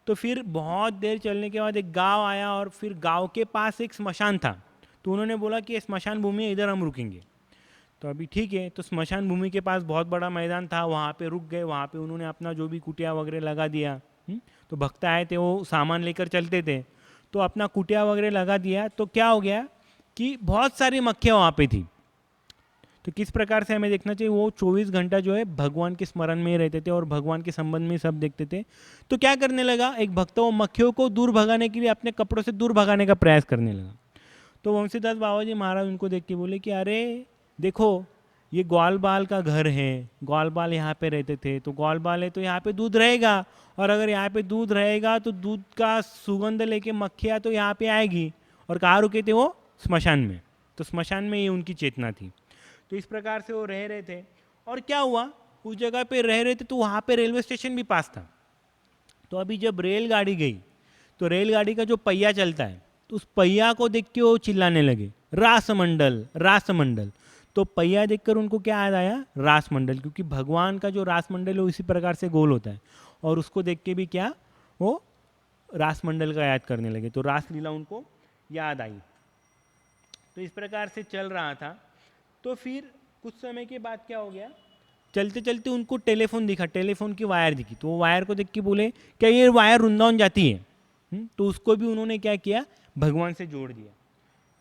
तो फिर बहुत देर चलने के बाद एक गांव आया, और फिर गांव के पास एक स्मशान था। तो उन्होंने बोला कि ये स्मशान भूमि है, इधर हम रुकेंगे। तो अभी ठीक है, तो स्मशान भूमि के पास बहुत बड़ा मैदान था, वहाँ पे रुक गए। वहाँ पे उन्होंने अपना जो भी कुटिया वगैरह लगा दिया। तो भक्त आए थे, वो सामान लेकर चलते थे, तो अपना कुटिया वगैरह लगा दिया। तो क्या हो गया कि बहुत सारी मक्खियाँ वहाँ पे थी। तो किस प्रकार से हमें देखना चाहिए, वो 24 घंटा जो है भगवान के स्मरण में ही रहते थे और भगवान के संबंध में सब देखते थे। तो क्या करने लगा, एक भक्त वो मक्खियों को दूर भगाने के लिए अपने कपड़ों से दूर भगाने का प्रयास करने लगा। तो वंशीदास बाबा जी महाराज उनको देख के बोले कि अरे देखो, ये ग्वाल बाल का घर है, ग्वाल बाल यहाँ पे रहते थे, तो ग्वाल बाल है तो यहाँ पे दूध रहेगा, और अगर यहाँ पे दूध रहेगा तो दूध का सुगंध लेके मक्खियाँ तो यहाँ पे आएगी। और कहाँ रुके थे वो? स्मशान में। तो स्मशान में ये उनकी चेतना थी। तो इस प्रकार से वो रह रहे थे। और क्या हुआ, उस जगह पे रह रहे थे तो वहाँ पे रेलवे स्टेशन भी पास था। तो अभी जब रेलगाड़ी गई, तो रेलगाड़ी का जो पहिया चलता है, तो उस पहिया को देख के वो चिल्लाने लगे, रासमंडल रासमंडल। तो पहिया देखकर उनको क्या याद आया? रासमंडल, क्योंकि भगवान का जो रासमंडल है उसी प्रकार से गोल होता है। और उसको देख के भी क्या, वो रासमंडल का याद करने लगे। तो रासलीला उनको याद आई। तो इस प्रकार से चल रहा था। तो फिर कुछ समय के बाद क्या हो गया, चलते चलते उनको टेलीफोन दिखा, टेलीफोन की वायर दिखी। तो वो वायर को देख के बोले क्या ये वायर वृंदावन जाती है? तो उसको भी उन्होंने क्या किया, भगवान से जोड़ दिया।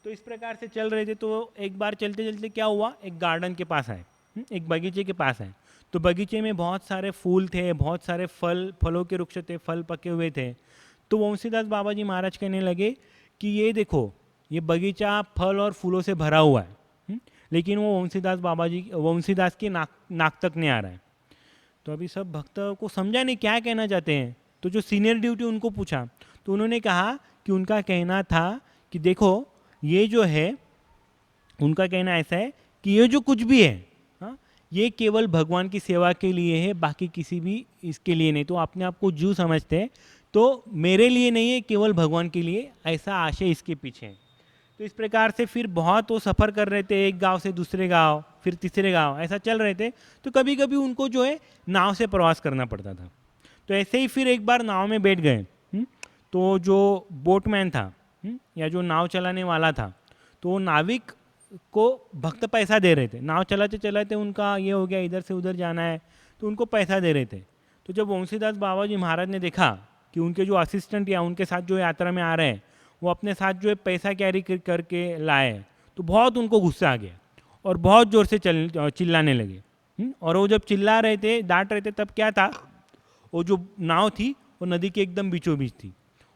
तो इस प्रकार से चल रहे थे। तो एक बार चलते चलते क्या हुआ, एक गार्डन के पास आए, एक बगीचे के पास आए। तो बगीचे में बहुत सारे फूल थे, बहुत सारे फलों के वृक्ष थे, फल पके हुए थे। तो वंशीदास बाबा जी महाराज कहने लगे कि ये देखो, ये बगीचा फल और फूलों से भरा हुआ है, लेकिन वो वंशीदास की नाक तक नहीं आ रहा है। तो अभी सब भक्त को समझा नहीं क्या कहना चाहते हैं। तो जो सीनियर ड्यूटी उनको पूछा, तो उन्होंने कहा कि उनका कहना था कि देखो, ये जो है, उनका कहना ऐसा है कि ये जो कुछ भी है, हाँ, ये केवल भगवान की सेवा के लिए है, बाकी किसी भी इसके लिए नहीं। तो अपने आप को जीव समझते हैं, तो मेरे लिए नहीं है, केवल भगवान के लिए, ऐसा आशय इसके पीछे है। तो इस प्रकार से फिर बहुत वो सफ़र कर रहे थे, एक गांव से दूसरे गांव, फिर तीसरे गांव, ऐसा चल रहे थे। तो कभी कभी उनको जो है नाव से प्रवास करना पड़ता था। तो ऐसे ही फिर एक बार नाव में बैठ गए। तो जो बोटमैन था, या जो नाव चलाने वाला था, तो वो नाविक को भक्त पैसा दे रहे थे। नाव चलाते चलाते उनका ये हो गया, इधर से उधर जाना है, तो उनको पैसा दे रहे थे। तो जब वंशीदास बाबा जी महाराज ने देखा कि उनके जो असिस्टेंट या उनके साथ जो यात्रा में आ रहे हैं, वो अपने साथ जो है पैसा कैरी करके लाए, तो बहुत उनको गुस्सा आ गया और बहुत ज़ोर से चिल्लाने लगे। और वो जब चिल्ला रहे थे, डांट रहे थे, तब क्या था, वो जो नाव थी वो नदी के एकदम बीचों बीच थी।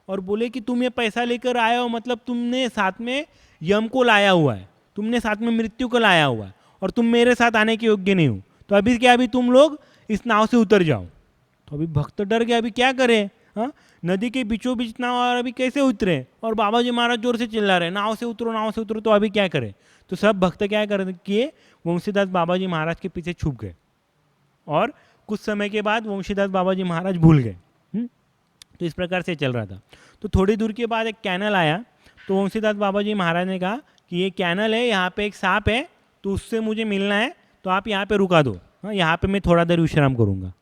और बोले कि तुम ये पैसा लेकर आए हो, मतलब तुमने साथ में यम को लाया हुआ है, तुमने साथ में मृत्यु को लाया हुआ है, और तुम मेरे साथ आने के योग्य नहीं हो। तो अभी क्या, अभी तुम लोग इस नाव से उतर जाओ। तो अभी भक्त डर गए, अभी क्या करें, हाँ, नदी के बीचों बीच नाव, और अभी कैसे उतरे? और बाबा जी महाराज जोर से चिल्ला रहे, नाव से उतरो, नाव से उतरो। तो अभी क्या करें? तो सब भक्त क्या कर किए, वंशीदास बाबा जी महाराज के पीछे छुप गए। और कुछ समय के बाद वंशीदास बाबा जी महाराज भूल गए। तो इस प्रकार से चल रहा था। तो थोड़ी दूर के बाद एक कैनल आया। तो वंशीदास बाबा जी महाराज ने कहा कि ये कैनल है, यहाँ पे एक सांप है, तो उससे मुझे मिलना है, तो आप यहाँ पे रुका दो, हाँ, यहाँ पे मैं थोड़ा देर विश्राम करूँगा।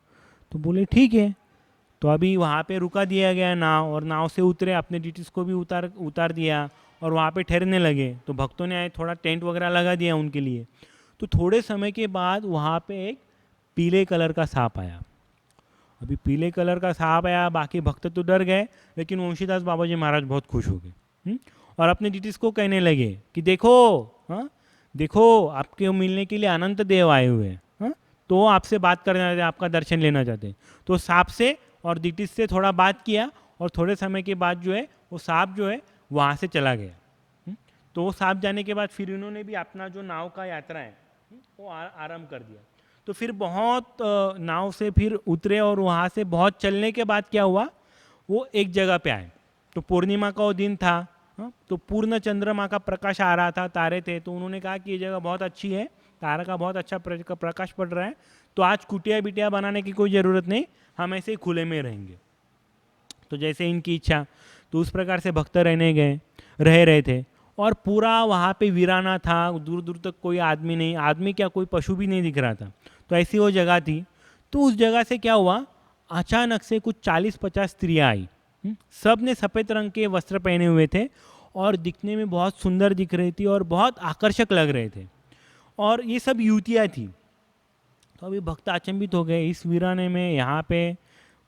तो बोले ठीक है। तो अभी वहाँ पे रुका दिया गया नाव, और नाव से उतरे, अपने डिटीज को भी उतार दिया, और वहाँ पे ठहरने लगे। तो भक्तों ने थोड़ा टेंट वगैरह लगा दिया उनके लिए। तो थोड़े समय के बाद वहाँ पे एक पीले कलर का सांप आया। अभी पीले कलर का सांप आया, बाकी भक्त तो डर गए, लेकिन वंशीदास बाबा जी महाराज बहुत खुश हो गए, और अपने डिटीज को कहने लगे कि देखो, हाँ, देखो, आपके मिलने के लिए अनंत देव आए हुए हैं, हाँ, तो आपसे बात करना चाहते हैं, आपका दर्शन लेना चाहते हैं। तो सांप से और डिटीज से थोड़ा बात किया, और थोड़े समय के बाद जो है वो सांप जो है वहाँ से चला गया। तो वो सांप जाने के बाद फिर इन्होंने भी अपना जो नाव का यात्रा है वो आरंभ कर दिया। तो फिर बहुत नाव से फिर उतरे और वहाँ से बहुत चलने के बाद क्या हुआ, वो एक जगह पे आए। तो पूर्णिमा का वो दिन था, तो पूर्ण चंद्रमा का प्रकाश आ रहा था, तारे थे। तो उन्होंने कहा कि ये जगह बहुत अच्छी है, तारा का बहुत अच्छा प्रकाश पड़ रहा है, तो आज कुटिया बिटिया बनाने की कोई ज़रूरत नहीं, हम ऐसे ही खुले में रहेंगे। तो जैसे इनकी इच्छा, तो उस प्रकार से भक्त रह रहे थे। और पूरा वहाँ पे वीराना था, दूर दूर तक कोई आदमी नहीं, आदमी क्या कोई पशु भी नहीं दिख रहा था। तो ऐसी वो जगह थी। तो उस जगह से क्या हुआ, अचानक से कुछ 40-50 स्त्रियाँ आई। सब ने सफ़ेद रंग के वस्त्र पहने हुए थे और दिखने में बहुत सुंदर दिख रही थी और बहुत आकर्षक लग रहे थे, और ये सब युवतियाँ थी। तो अभी भक्त अचंभित हो गए, इस वीराने में यहाँ पे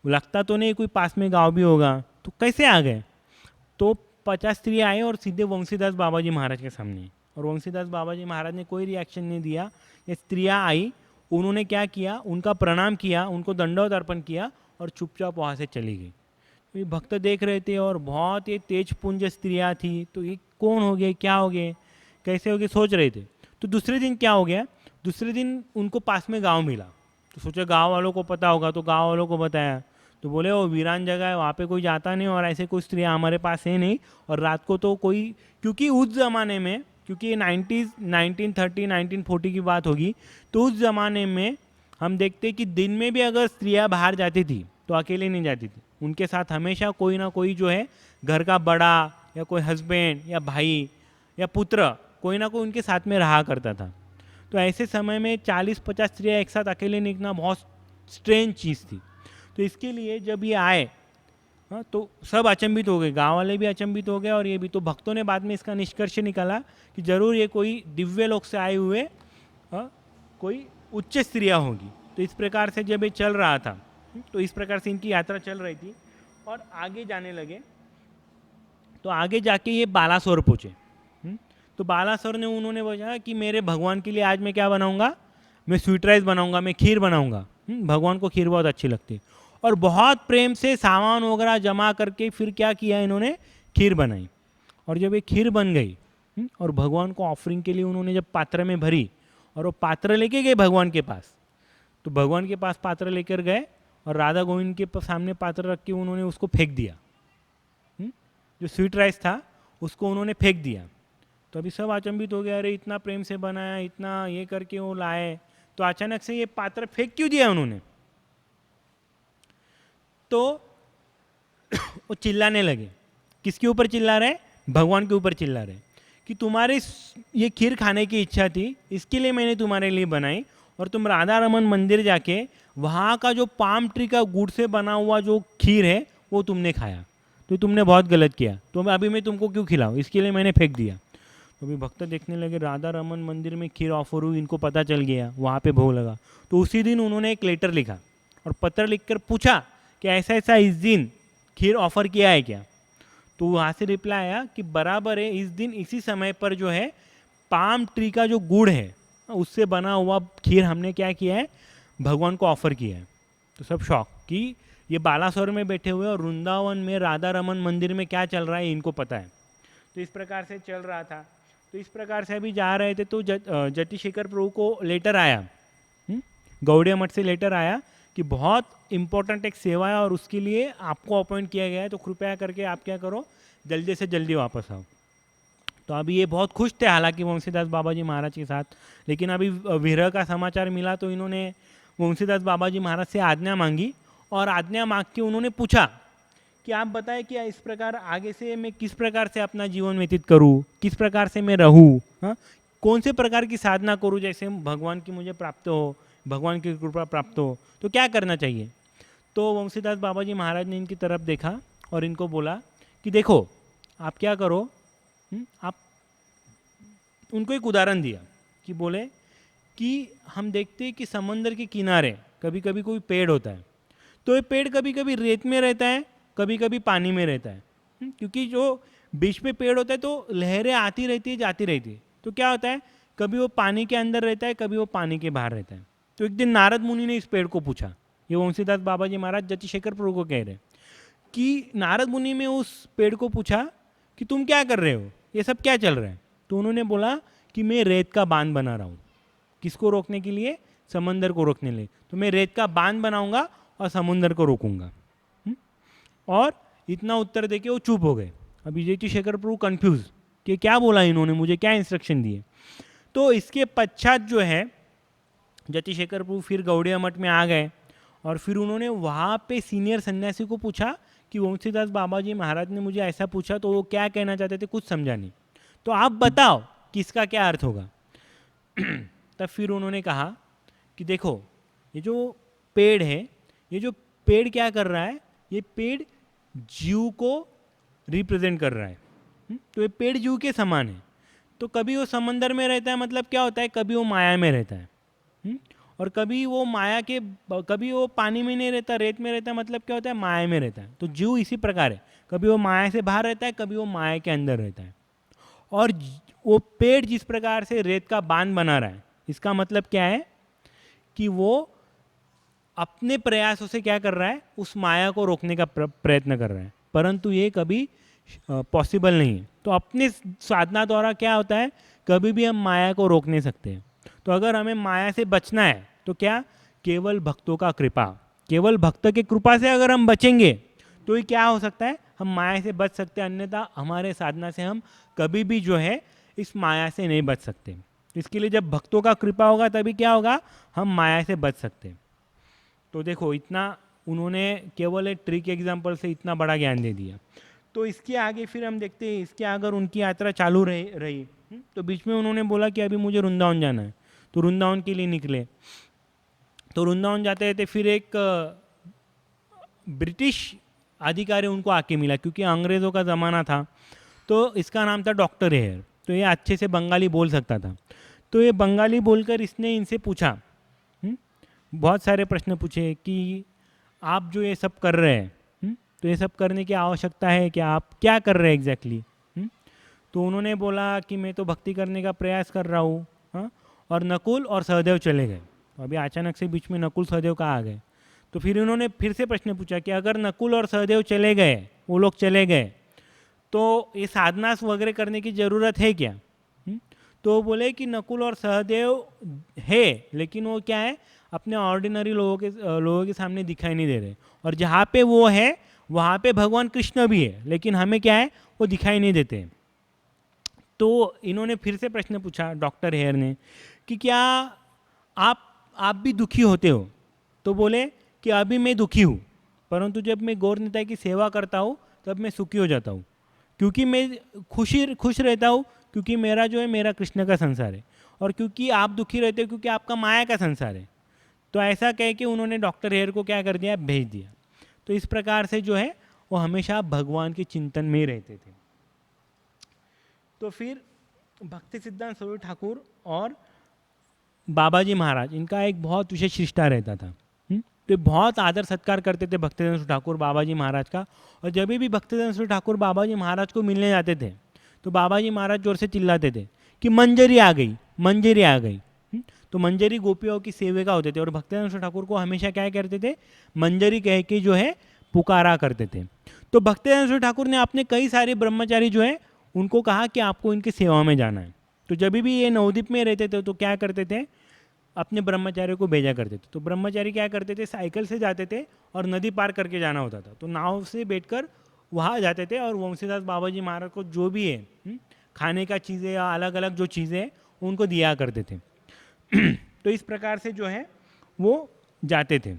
लगता तो नहीं कोई पास में गांव भी होगा, तो कैसे आ गए। तो 50 स्त्रियाँ आए और सीधे वंशीदास बाबा जी महाराज के सामने, और वंशीदास बाबा जी महाराज ने कोई रिएक्शन नहीं दिया। ये स्त्रियाँ आई, उन्होंने क्या किया, उनका प्रणाम किया, उनको दंडवत अर्पण किया और चुपचाप वहाँ से चली गई। तो ये भक्त देख रहे थे और बहुत ये तेज पुंज स्त्रियाँ थी, तो ये कौन हो गए, क्या हो गए, कैसे हो गए, सोच रहे थे। तो दूसरे दिन क्या हो गया, दूसरे दिन उनको पास में गांव मिला। तो सोचा गांव वालों को पता होगा, तो गांव वालों को बताया। तो बोले वो वीरान जगह है, वहाँ पे कोई जाता नहीं और ऐसे कोई स्त्रियाँ हमारे पास है नहीं, और रात को तो कोई, क्योंकि उस ज़माने में, क्योंकि ये 1930 1940 की बात होगी, तो उस ज़माने में हम देखते कि दिन में भी अगर स्त्रियाँ बाहर जाती थी तो अकेले नहीं जाती थी, उनके साथ हमेशा कोई ना कोई जो है घर का बड़ा या कोई हस्बैंड या भाई या पुत्र, कोई ना कोई उनके साथ में रहा करता था। तो ऐसे समय में 40-50 स्त्रियाँ एक साथ अकेले निकलना बहुत स्ट्रेंज चीज़ थी। तो इसके लिए जब ये आए, हाँ, तो सब अचंभित हो गए, गांव वाले भी अचंभित हो गए और ये भी। तो भक्तों ने बाद में इसका निष्कर्ष निकाला कि जरूर ये कोई दिव्य लोक से आए हुए कोई उच्च स्त्रियाँ होगी। तो इस प्रकार से जब ये चल रहा था, तो इस प्रकार से इनकी यात्रा चल रही थी और आगे जाने लगे। तो आगे जाके ये बालासोर पहुँचे। तो बालासोर ने उन्होंने बोला कि मेरे भगवान के लिए आज मैं क्या बनाऊंगा, मैं स्वीट राइस बनाऊंगा, मैं खीर बनाऊंगा। भगवान को खीर बहुत अच्छी लगती है, और बहुत प्रेम से सामान वगैरह जमा करके फिर क्या किया इन्होंने, खीर बनाई। और जब ये खीर बन गई और भगवान को ऑफरिंग के लिए उन्होंने जब पात्र में भरी और वो पात्र लेके गए भगवान के पास, तो भगवान के पास पात्र लेकर गए और राधा गोविंद के सामने पात्र रख के उन्होंने उसको फेंक दिया। जो स्वीट राइस था उसको उन्होंने फेंक दिया। तो अभी सब अचंभित हो गया, अरे इतना प्रेम से बनाया, इतना ये करके वो लाए, तो अचानक से ये पात्र फेंक क्यों दिया उन्होंने। तो वो चिल्लाने लगे। किसके ऊपर चिल्ला रहे, भगवान के ऊपर चिल्ला रहे कि तुम्हारी ये खीर खाने की इच्छा थी, इसके लिए मैंने तुम्हारे लिए बनाई, और तुम राधा रमन मंदिर जाके वहाँ का जो पाम ट्री का गुड़ से बना हुआ जो खीर है वो तुमने खाया, तो तुमने बहुत गलत किया, तो अभी मैं तुमको क्यों खिलाऊं, इसके लिए मैंने फेंक दिया। तो अभी भक्त देखने लगे राधा रमन मंदिर में खीर ऑफर हुई, इनको पता चल गया, वहाँ पे भोग लगा। तो उसी दिन उन्होंने एक लेटर लिखा और पत्र लिखकर पूछा कि ऐसा ऐसा इस दिन खीर ऑफर किया है क्या। तो वहाँ से रिप्लाई आया कि बराबर है, इस दिन इसी समय पर जो है पाम ट्री का जो गुड़ है उससे बना हुआ खीर हमने क्या किया है, भगवान को ऑफर किया है। तो सब शौक कि ये बालासोर में बैठे हुए और वृंदावन में राधा रमन मंदिर में क्या चल रहा है इनको पता है। तो इस प्रकार से चल रहा था। तो इस प्रकार से अभी जा रहे थे तो जतिशेखर प्रभु को लेटर आया, गौड़िया मठ से लेटर आया कि बहुत इंपॉर्टेंट एक सेवा है और उसके लिए आपको अपॉइंट किया गया है, तो कृपया करके आप क्या करो, जल्दी से जल्दी वापस आओ। तो अभी ये बहुत खुश थे हालांकि वंशीदास बाबा जी महाराज के साथ, लेकिन अभी विरह का समाचार मिला तो इन्होंने वंशीदास बाबा जी महाराज से आज्ञा मांगी, और आज्ञा मांग के उन्होंने पूछा कि आप बताएं कि इस प्रकार आगे से मैं किस प्रकार से अपना जीवन व्यतीत करूं, किस प्रकार से मैं रहूं, कौन से प्रकार की साधना करूं जैसे भगवान की मुझे प्राप्त हो, भगवान की कृपा प्राप्त हो, तो क्या करना चाहिए। तो वंशीदास बाबा जी महाराज ने इनकी तरफ देखा और इनको बोला कि देखो आप क्या करो, आप उनको एक उदाहरण दिया कि बोले कि हम देखते हैं कि समंदर के किनारे कभी कभी कोई पेड़ होता है, तो ये पेड़ कभी कभी रेत में रहता है, कभी कभी पानी में रहता है, क्योंकि जो बीच में पेड़ होता है तो लहरें आती रहती है जाती रहती है, तो क्या होता है कभी वो पानी के अंदर रहता है, कभी वो पानी के बाहर रहता है। तो एक दिन नारद मुनि ने इस पेड़ को पूछा, ये वंशीदास बाबा जी महाराज जतिशेखर प्रभु को कह रहे कि नारद मुनि ने उस पेड़ को पूछा कि तुम क्या कर रहे हो, ये सब क्या चल रहा है। तो उन्होंने बोला कि मैं रेत का बांध बना रहा हूँ, किसको रोकने के लिए, समंदर को रोकने लगे। तो मैं रेत का बांध बनाऊंगा और समुंदर को रोकूंगा। और इतना उत्तर देके वो चुप हो गए। अभी जयति शेखर प्रभु कंफ्यूज कि क्या बोला इन्होंने, मुझे क्या इंस्ट्रक्शन दिए। तो इसके पश्चात जो है जयति शेखर प्रभु फिर गौड़िया मठ में आ गए और फिर उन्होंने वहाँ पे सीनियर सन्यासी को पूछा कि वंशीदास बाबा जी महाराज ने मुझे ऐसा पूछा, तो वो क्या कहना चाहते थे, कुछ समझा नहीं, तो आप बताओ कि इसका क्या अर्थ होगा। तब फिर उन्होंने कहा कि देखो ये जो पेड़ है, ये जो पेड़ क्या कर रहा है, ये पेड़ जीव को रिप्रेजेंट कर रहा है। तो ये पेड़ जीव के समान है। तो कभी वो समंदर में रहता है, मतलब क्या होता है, कभी वो माया में रहता है, और कभी वो माया के, कभी वो पानी में नहीं रहता, रेत में रहता है, मतलब क्या होता है, माया में रहता है। तो जीव इसी प्रकार है, कभी वो माया से बाहर रहता है, कभी वो माया के अंदर रहता है। और वो पेड़ जिस प्रकार से रेत का बांध बना रहा है, इसका मतलब क्या है कि वो अपने प्रयासों से क्या कर रहा है, उस माया को रोकने का प्रयत्न कर रहा है, परंतु ये कभी पॉसिबल नहीं है। तो अपने साधना द्वारा क्या होता है, कभी भी हम माया को रोक नहीं सकते। तो अगर हमें माया से बचना है तो क्या, केवल भक्तों का कृपा, केवल भक्त की कृपा से अगर हम बचेंगे तो ये क्या हो सकता है, हम माया से बच सकते हैं। अन्यथा हमारे साधना से हम कभी भी जो है इस माया से नहीं बच सकते। इसके लिए जब भक्तों का कृपा होगा तभी क्या होगा, हम माया से बच सकते हैं। तो देखो इतना उन्होंने केवल एक ट्रिक एग्जाम्पल से इतना बड़ा ज्ञान दे दिया। तो इसके आगे फिर हम देखते हैं, इसके अगर उनकी यात्रा चालू रही तो बीच में उन्होंने बोला कि अभी मुझे वृंदावन जाना है, तो वृंदावन के लिए निकले। तो वृंदावन जाते थे, फिर एक ब्रिटिश अधिकारी उनको आके मिला, क्योंकि अंग्रेज़ों का ज़माना था। तो इसका नाम था डॉक्टर हेयर। तो ये अच्छे से बंगाली बोल सकता था। तो ये बंगाली बोलकर इसने इनसे पूछा, बहुत सारे प्रश्न पूछे कि आप जो ये सब कर रहे हैं, तो ये सब करने की आवश्यकता है क्या, आप क्या कर रहे हैं एग्जैक्टली। तो उन्होंने बोला कि मैं तो भक्ति करने का प्रयास कर रहा हूँ। हाँ, और नकुल और सहदेव चले गए। अभी अचानक से बीच में नकुल सहदेव कहाँ आ गए। तो फिर उन्होंने फिर से प्रश्न पूछा कि अगर नकुल और सहदेव चले गए, वो लोग चले गए, तो ये साधना वगैरह करने की ज़रूरत है क्या। तो वो बोले कि नकुल और सहदेव है, लेकिन वो क्या है, अपने ऑर्डिनरी लोगों के सामने दिखाई नहीं दे रहे। और जहाँ पे वो है वहाँ पे भगवान कृष्ण भी है, लेकिन हमें क्या है, वो दिखाई नहीं देते। तो इन्होंने फिर से प्रश्न पूछा डॉक्टर हेयर ने कि क्या आप भी दुखी होते हो। तो बोले कि अभी मैं दुखी हूँ, परंतु जब मैं गौर निताई की सेवा करता हूँ तब मैं सुखी हो जाता हूँ, क्योंकि मैं खुश रहता हूँ, क्योंकि मेरा जो है मेरा कृष्ण का संसार है, और क्योंकि आप दुखी रहते हो क्योंकि आपका माया का संसार है। तो ऐसा कह के उन्होंने डॉक्टर हेयर को क्या कर दिया, भेज दिया। तो इस प्रकार से जो है वो हमेशा भगवान के चिंतन में रहते थे। तो फिर भक्ति सिद्धांत सरस्वती ठाकुर और बाबा जी महाराज, इनका एक बहुत विशेष रिश्ता रहता था। तो बहुत आदर सत्कार करते थे भक्तिसिद्धांत सरस्वती ठाकुर बाबा जी महाराज का। और जब भी भक्तिसिद्धांत सरस्वती ठाकुर बाबा जी महाराज को मिलने जाते थे तो बाबा जी महाराज जोर से चिल्लाते थे कि मंजरी आ गई, मंजरी आ गई। तो मंजरी गोपियों की सेविका होते थे, और भक्तिसिद्धांत सरस्वती ठाकुर को हमेशा क्या करते थे, मंजरी कह के जो है पुकारा करते थे। तो भक्तिसिद्धांत सरस्वती ठाकुर ने अपने कई सारे ब्रह्मचारी जो है उनको कहा कि आपको इनकी सेवा में जाना है। तो जब भी ये नवद्वीप में रहते थे तो क्या करते थे, अपने ब्रह्मचारियों को भेजा करते थे। तो ब्रह्मचारी क्या करते थे, साइकिल से जाते थे और नदी पार करके जाना होता था। तो नाव से बैठकर वहाँ जाते थे और वंशीदास बाबा जी महाराज को जो भी है खाने का चीज़ें या अलग अलग जो चीज़ें हैं उनको दिया करते थे। तो इस प्रकार से जो है वो जाते थे।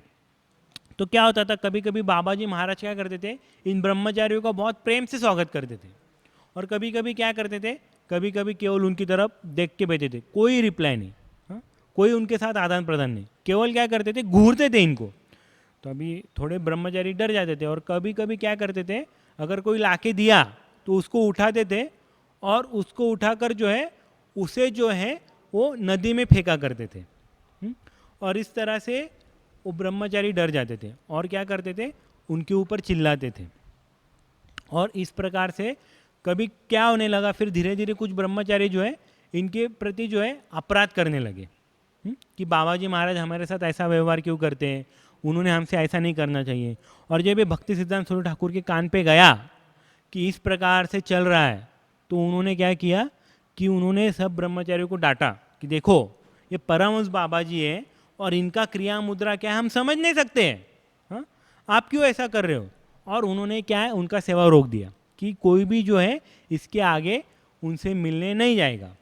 तो क्या होता था, कभी कभी बाबा जी महाराज क्या करते थे, इन ब्रह्मचारियों का बहुत प्रेम से स्वागत करते थे, और कभी कभी क्या करते थे, कभी कभी केवल उनकी तरफ देख के बैठे थे, कोई रिप्लाई नहीं, कोई उनके साथ आदान प्रदान नहीं, केवल क्या करते थे, घूरते थे इनको। तो अभी थोड़े ब्रह्मचारी डर जाते थे, और कभी कभी क्या करते थे, अगर कोई लाके दिया तो उसको उठाते थे और उसको उठाकर जो है उसे जो है वो नदी में फेंका करते थे। और इस तरह से वो ब्रह्मचारी डर जाते थे और क्या करते थे, उनके ऊपर चिल्लाते थे। और इस प्रकार से कभी क्या होने लगा, फिर धीरे धीरे कुछ ब्रह्मचारी जो है इनके प्रति जो है अपराध करने लगे कि बाबा जी महाराज हमारे साथ ऐसा व्यवहार क्यों करते हैं, उन्होंने हमसे ऐसा नहीं करना चाहिए। और जब ये भक्ति सिद्धांत सरस्वती ठाकुर के कान पे गया कि इस प्रकार से चल रहा है, तो उन्होंने क्या किया कि उन्होंने सब ब्रह्मचारियों को डांटा कि देखो ये परमहंस बाबा जी है, और इनका क्रिया मुद्रा क्या है हम समझ नहीं सकते हैं, हाँ, आप क्यों ऐसा कर रहे हो। और उन्होंने क्या है उनका सेवा रोक दिया कि कोई भी जो है इसके आगे उनसे मिलने नहीं जाएगा।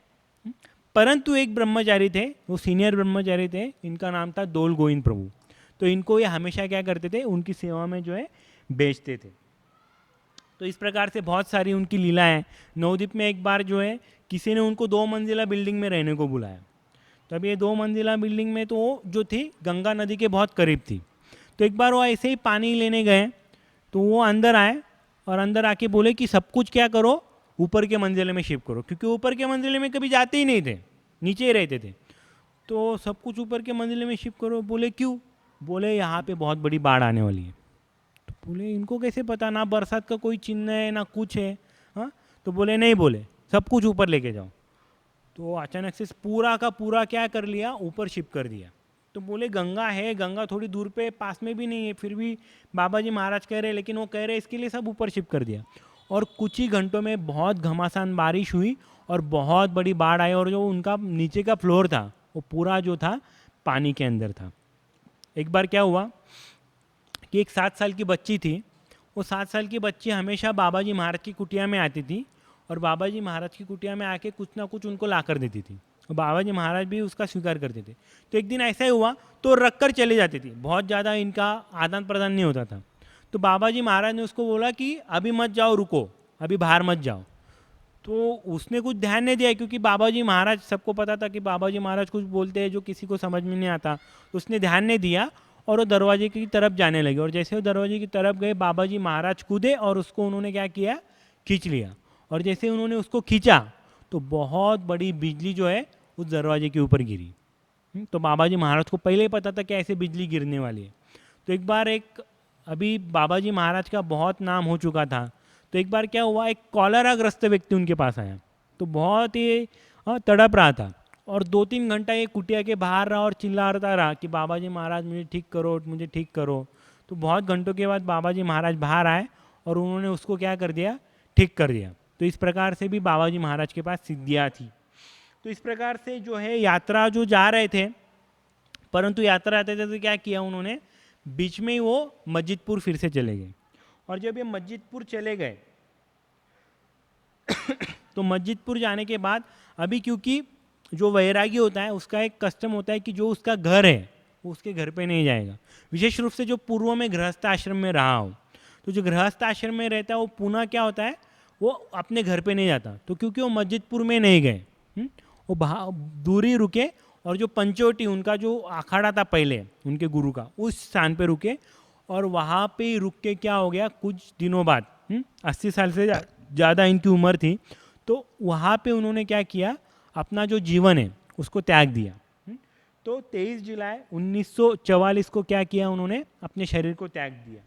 परंतु एक ब्रह्मचारी थे, वो सीनियर ब्रह्मचारी थे, इनका नाम था दोल गोविंद प्रभु। तो इनको ये हमेशा क्या करते थे, उनकी सेवा में जो है बेचते थे। तो इस प्रकार से बहुत सारी उनकी लीला है। नवद्वीप में एक बार जो है किसी ने उनको 2 मंजिला बिल्डिंग में रहने को बुलाया। तब ये 2 मंजिला बिल्डिंग में तो वो जो थी गंगा नदी के बहुत करीब थी। तो एक बार वो ऐसे ही पानी लेने गए तो वो अंदर आए और अंदर आके बोले कि सब कुछ क्या करो ऊपर के मंजिले में शिफ्ट करो, क्योंकि ऊपर के मंजिले में कभी जाते ही नहीं थे, नीचे ही रहते थे। तो सब कुछ ऊपर के मंजिले में शिफ्ट करो। बोले क्यों? बोले यहाँ पे बहुत बड़ी बाढ़ आने वाली है। तो बोले इनको कैसे पता, ना बरसात का कोई चिन्ह है ना कुछ है। हाँ, तो बोले नहीं, बोले सब कुछ ऊपर लेके जाओ। तो अचानक से पूरा का पूरा क्या कर लिया, ऊपर शिफ्ट कर दिया। तो बोले गंगा है, गंगा थोड़ी दूर पे पास में भी नहीं है, फिर भी बाबा जी महाराज कह रहे, लेकिन वो कह रहे इसके लिए सब ऊपर शिफ्ट कर दिया। और कुछ ही घंटों में बहुत घमासान बारिश हुई और बहुत बड़ी बाढ़ आई और जो उनका नीचे का फ्लोर था वो पूरा जो था पानी के अंदर था। एक बार क्या हुआ कि एक 7 साल की बच्ची थी। वो 7 साल की बच्ची हमेशा बाबा जी महाराज की कुटिया में आती थी और बाबा जी महाराज की कुटिया में आके कुछ ना कुछ उनको ला कर देती थी और बाबा जी महाराज भी उसका स्वीकार करते थे। तो एक दिन ऐसा ही हुआ तो रख कर चले जाती थी, बहुत ज़्यादा इनका आदान प्रदान नहीं होता था। तो बाबा जी महाराज ने उसको बोला कि अभी मत जाओ, रुको, अभी बाहर मत जाओ। तो उसने कुछ ध्यान नहीं दिया, क्योंकि बाबा जी महाराज, सबको पता था कि बाबा जी महाराज कुछ बोलते हैं जो किसी को समझ में नहीं आता। उसने ध्यान नहीं दिया और वो दरवाजे की तरफ जाने लगे। और जैसे वो दरवाजे की तरफ गए बाबा जी महाराज कूदे और उसको उन्होंने क्या किया, खींच लिया। और जैसे उन्होंने उसको खींचा तो बहुत बड़ी बिजली जो है उस दरवाजे के ऊपर गिरी। तो बाबा जी महाराज को पहले ही पता था कि ऐसे बिजली गिरने वाली है। तो एक बार अभी बाबा जी महाराज का बहुत नाम हो चुका था। तो एक बार क्या हुआ, एक कॉलरा ग्रस्त व्यक्ति उनके पास आया। तो बहुत ही तड़प रहा था और 2-3 घंटा ये कुटिया के बाहर रहा और चिल्लाता रहा कि बाबा जी महाराज मुझे ठीक करो, मुझे ठीक करो। तो बहुत घंटों के बाद बाबा जी महाराज बाहर आए और उन्होंने उसको क्या कर दिया, ठीक कर दिया। तो इस प्रकार से भी बाबा जी महाराज के पास सिद्धियाँ थी। तो इस प्रकार से जो है यात्रा जो जा रहे थे, परंतु यात्रा आते थे तो क्या किया उन्होंने, बीच में ही वो मस्जिदपुर फिर से चले गए। और जब ये मस्जिदपुर चले गए तो मस्जिदपुर जाने के बाद अभी क्योंकि जो वैरागी होता है उसका एक कस्टम होता है कि जो उसका घर है वो उसके घर पे नहीं जाएगा। विशेष रूप से जो पूर्व में गृहस्थ आश्रम में रहा हो, तो जो गृहस्थ आश्रम में रहता है वो पुनः क्या होता है, वो अपने घर पे नहीं जाता। तो क्योंकि वो मस्जिदपुर में नहीं गए, वो दूरी रुके और जो पंचवटी उनका जो अखाड़ा था पहले उनके गुरु का, उस स्थान पे रुके। और वहाँ पे रुक के क्या हो गया, कुछ दिनों बाद 80 साल से ज़्यादा इनकी उम्र थी, तो वहाँ पे उन्होंने क्या किया, अपना जो जीवन है उसको त्याग दिया। तो 23 जुलाई 1944 को क्या किया उन्होंने, अपने शरीर को त्याग दिया।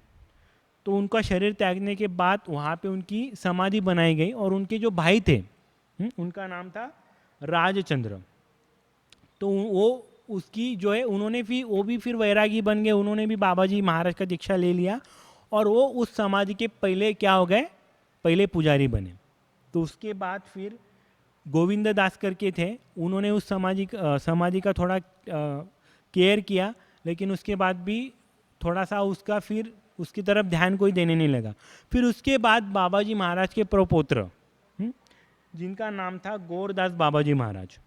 तो उनका शरीर त्यागने के बाद वहाँ पे उनकी समाधि बनाई गई और उनके जो भाई थे उनका नाम था राजचंद्र। तो वो उसकी जो है उन्होंने वो भी फिर वैरागी बन गए, उन्होंने भी बाबा जी महाराज का दीक्षा ले लिया और वो उस समाधि के पहले क्या हो गए, पहले पुजारी बने। तो उसके बाद फिर गोविंद दास करके थे, उन्होंने उस समाधि का थोड़ा केयर किया, लेकिन उसके बाद भी थोड़ा सा उसका फिर उसकी तरफ ध्यान कोई देने नहीं लगा। फिर उसके बाद बाबा जी महाराज के प्रपौत्र जिनका नाम था गौरदास बाबा जी महाराज,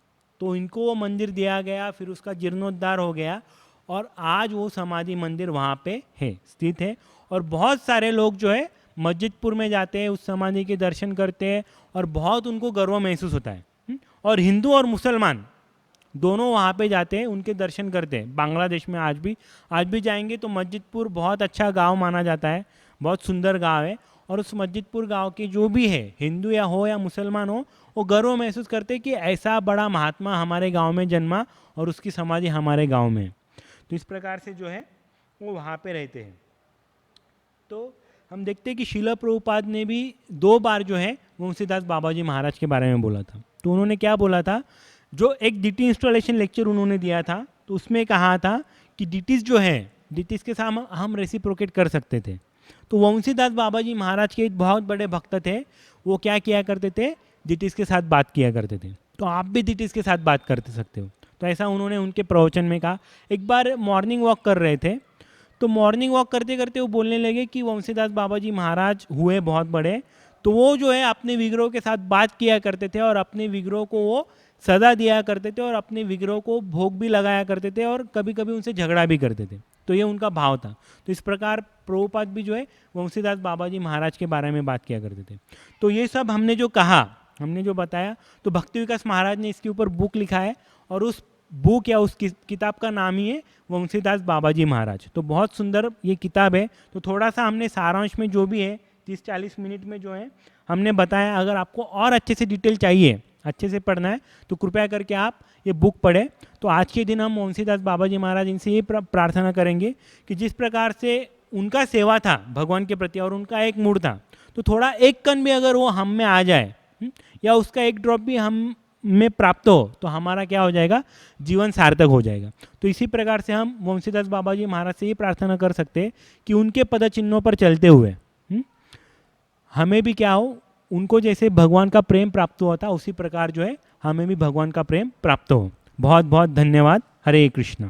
तो इनको वो मंदिर दिया गया, फिर उसका जीर्णोद्धार हो गया और आज वो समाधि मंदिर वहाँ पे है, स्थित है। और बहुत सारे लोग जो है मस्जिदपुर में जाते हैं, उस समाधि के दर्शन करते हैं और बहुत उनको गर्व महसूस होता है। और हिंदू और मुसलमान दोनों वहाँ पे जाते हैं, उनके दर्शन करते हैं। बांग्लादेश में आज भी जाएंगे तो मस्जिदपुर बहुत अच्छा गांव माना जाता है, बहुत सुंदर गांव है। और उस मस्जिदपुर गांव के जो भी है, हिंदू या मुसलमान हो, वो गर्व महसूस करते हैं कि ऐसा बड़ा महात्मा हमारे गांव में जन्मा और उसकी समाधि हमारे गांव में। तो इस प्रकार से जो है वो वहाँ पे रहते हैं। तो हम देखते हैं कि श्रील प्रभुपाद ने भी 2 बार जो है वंशीदास बाबा जी महाराज के बारे में बोला था। तो उन्होंने क्या बोला था, जो एक डीटी इंस्टॉलेशन लेक्चर उन्होंने दिया था, तो उसमें कहा था कि डीटीज जो है, डीटीज के साथ हम रेसिप्रोकेट कर सकते थे। तो वंशीदास बाबा जी महाराज के एक बहुत बड़े भक्त थे, वो क्या किया करते थे, डीटीज के साथ बात किया करते थे। तो आप भी डीटीज के साथ बात करते सकते हो। तो ऐसा उन्होंने उनके प्रवचन में कहा। एक बार मॉर्निंग वॉक कर रहे थे, तो मॉर्निंग वॉक करते करते वो बोलने लगे कि वंशीदास बाबा जी महाराज हुए बहुत बड़े, तो वो जो है अपने विग्रह के साथ बात किया करते थे और अपने विग्रह को वो सदा दिया करते थे और अपने विग्रह को भोग भी लगाया करते थे और कभी कभी उनसे झगड़ा भी करते थे। तो ये उनका भाव था। तो इस प्रकार प्रभुपाद भी जो है वंशीदास बाबा जी महाराज के बारे में बात किया करते थे। तो ये सब हमने जो कहा, हमने जो बताया, तो भक्ति विकास महाराज ने इसके ऊपर बुक लिखा है और उस बुक या उस किताब का नाम ही है वंशीदास बाबा जी महाराज। तो बहुत सुंदर ये किताब है। तो थोड़ा सा हमने सारांश में जो भी है 30-40 मिनट में जो है हमने बताया। अगर आपको और अच्छे से डिटेल चाहिए, अच्छे से पढ़ना है, तो कृपया करके आप ये बुक पढ़ें। तो आज के दिन हम वंशीदास बाबा जी महाराज इनसे ये प्रार्थना करेंगे कि जिस प्रकार से उनका सेवा था भगवान के प्रति और उनका एक मूड था, तो थोड़ा एक कण भी अगर वो हम में आ जाए या उसका एक ड्रॉप भी हम में प्राप्त हो, तो हमारा क्या हो जाएगा, जीवन सार्थक हो जाएगा। तो इसी प्रकार से हम वंशीदास बाबा जी महाराज से ये प्रार्थना कर सकते हैं कि उनके पद चिन्हों पर चलते हुए हमें भी क्या हो, उनको जैसे भगवान का प्रेम प्राप्त हुआ था उसी प्रकार जो है हमें भी भगवान का प्रेम प्राप्त हो। बहुत बहुत धन्यवाद। हरे कृष्ण।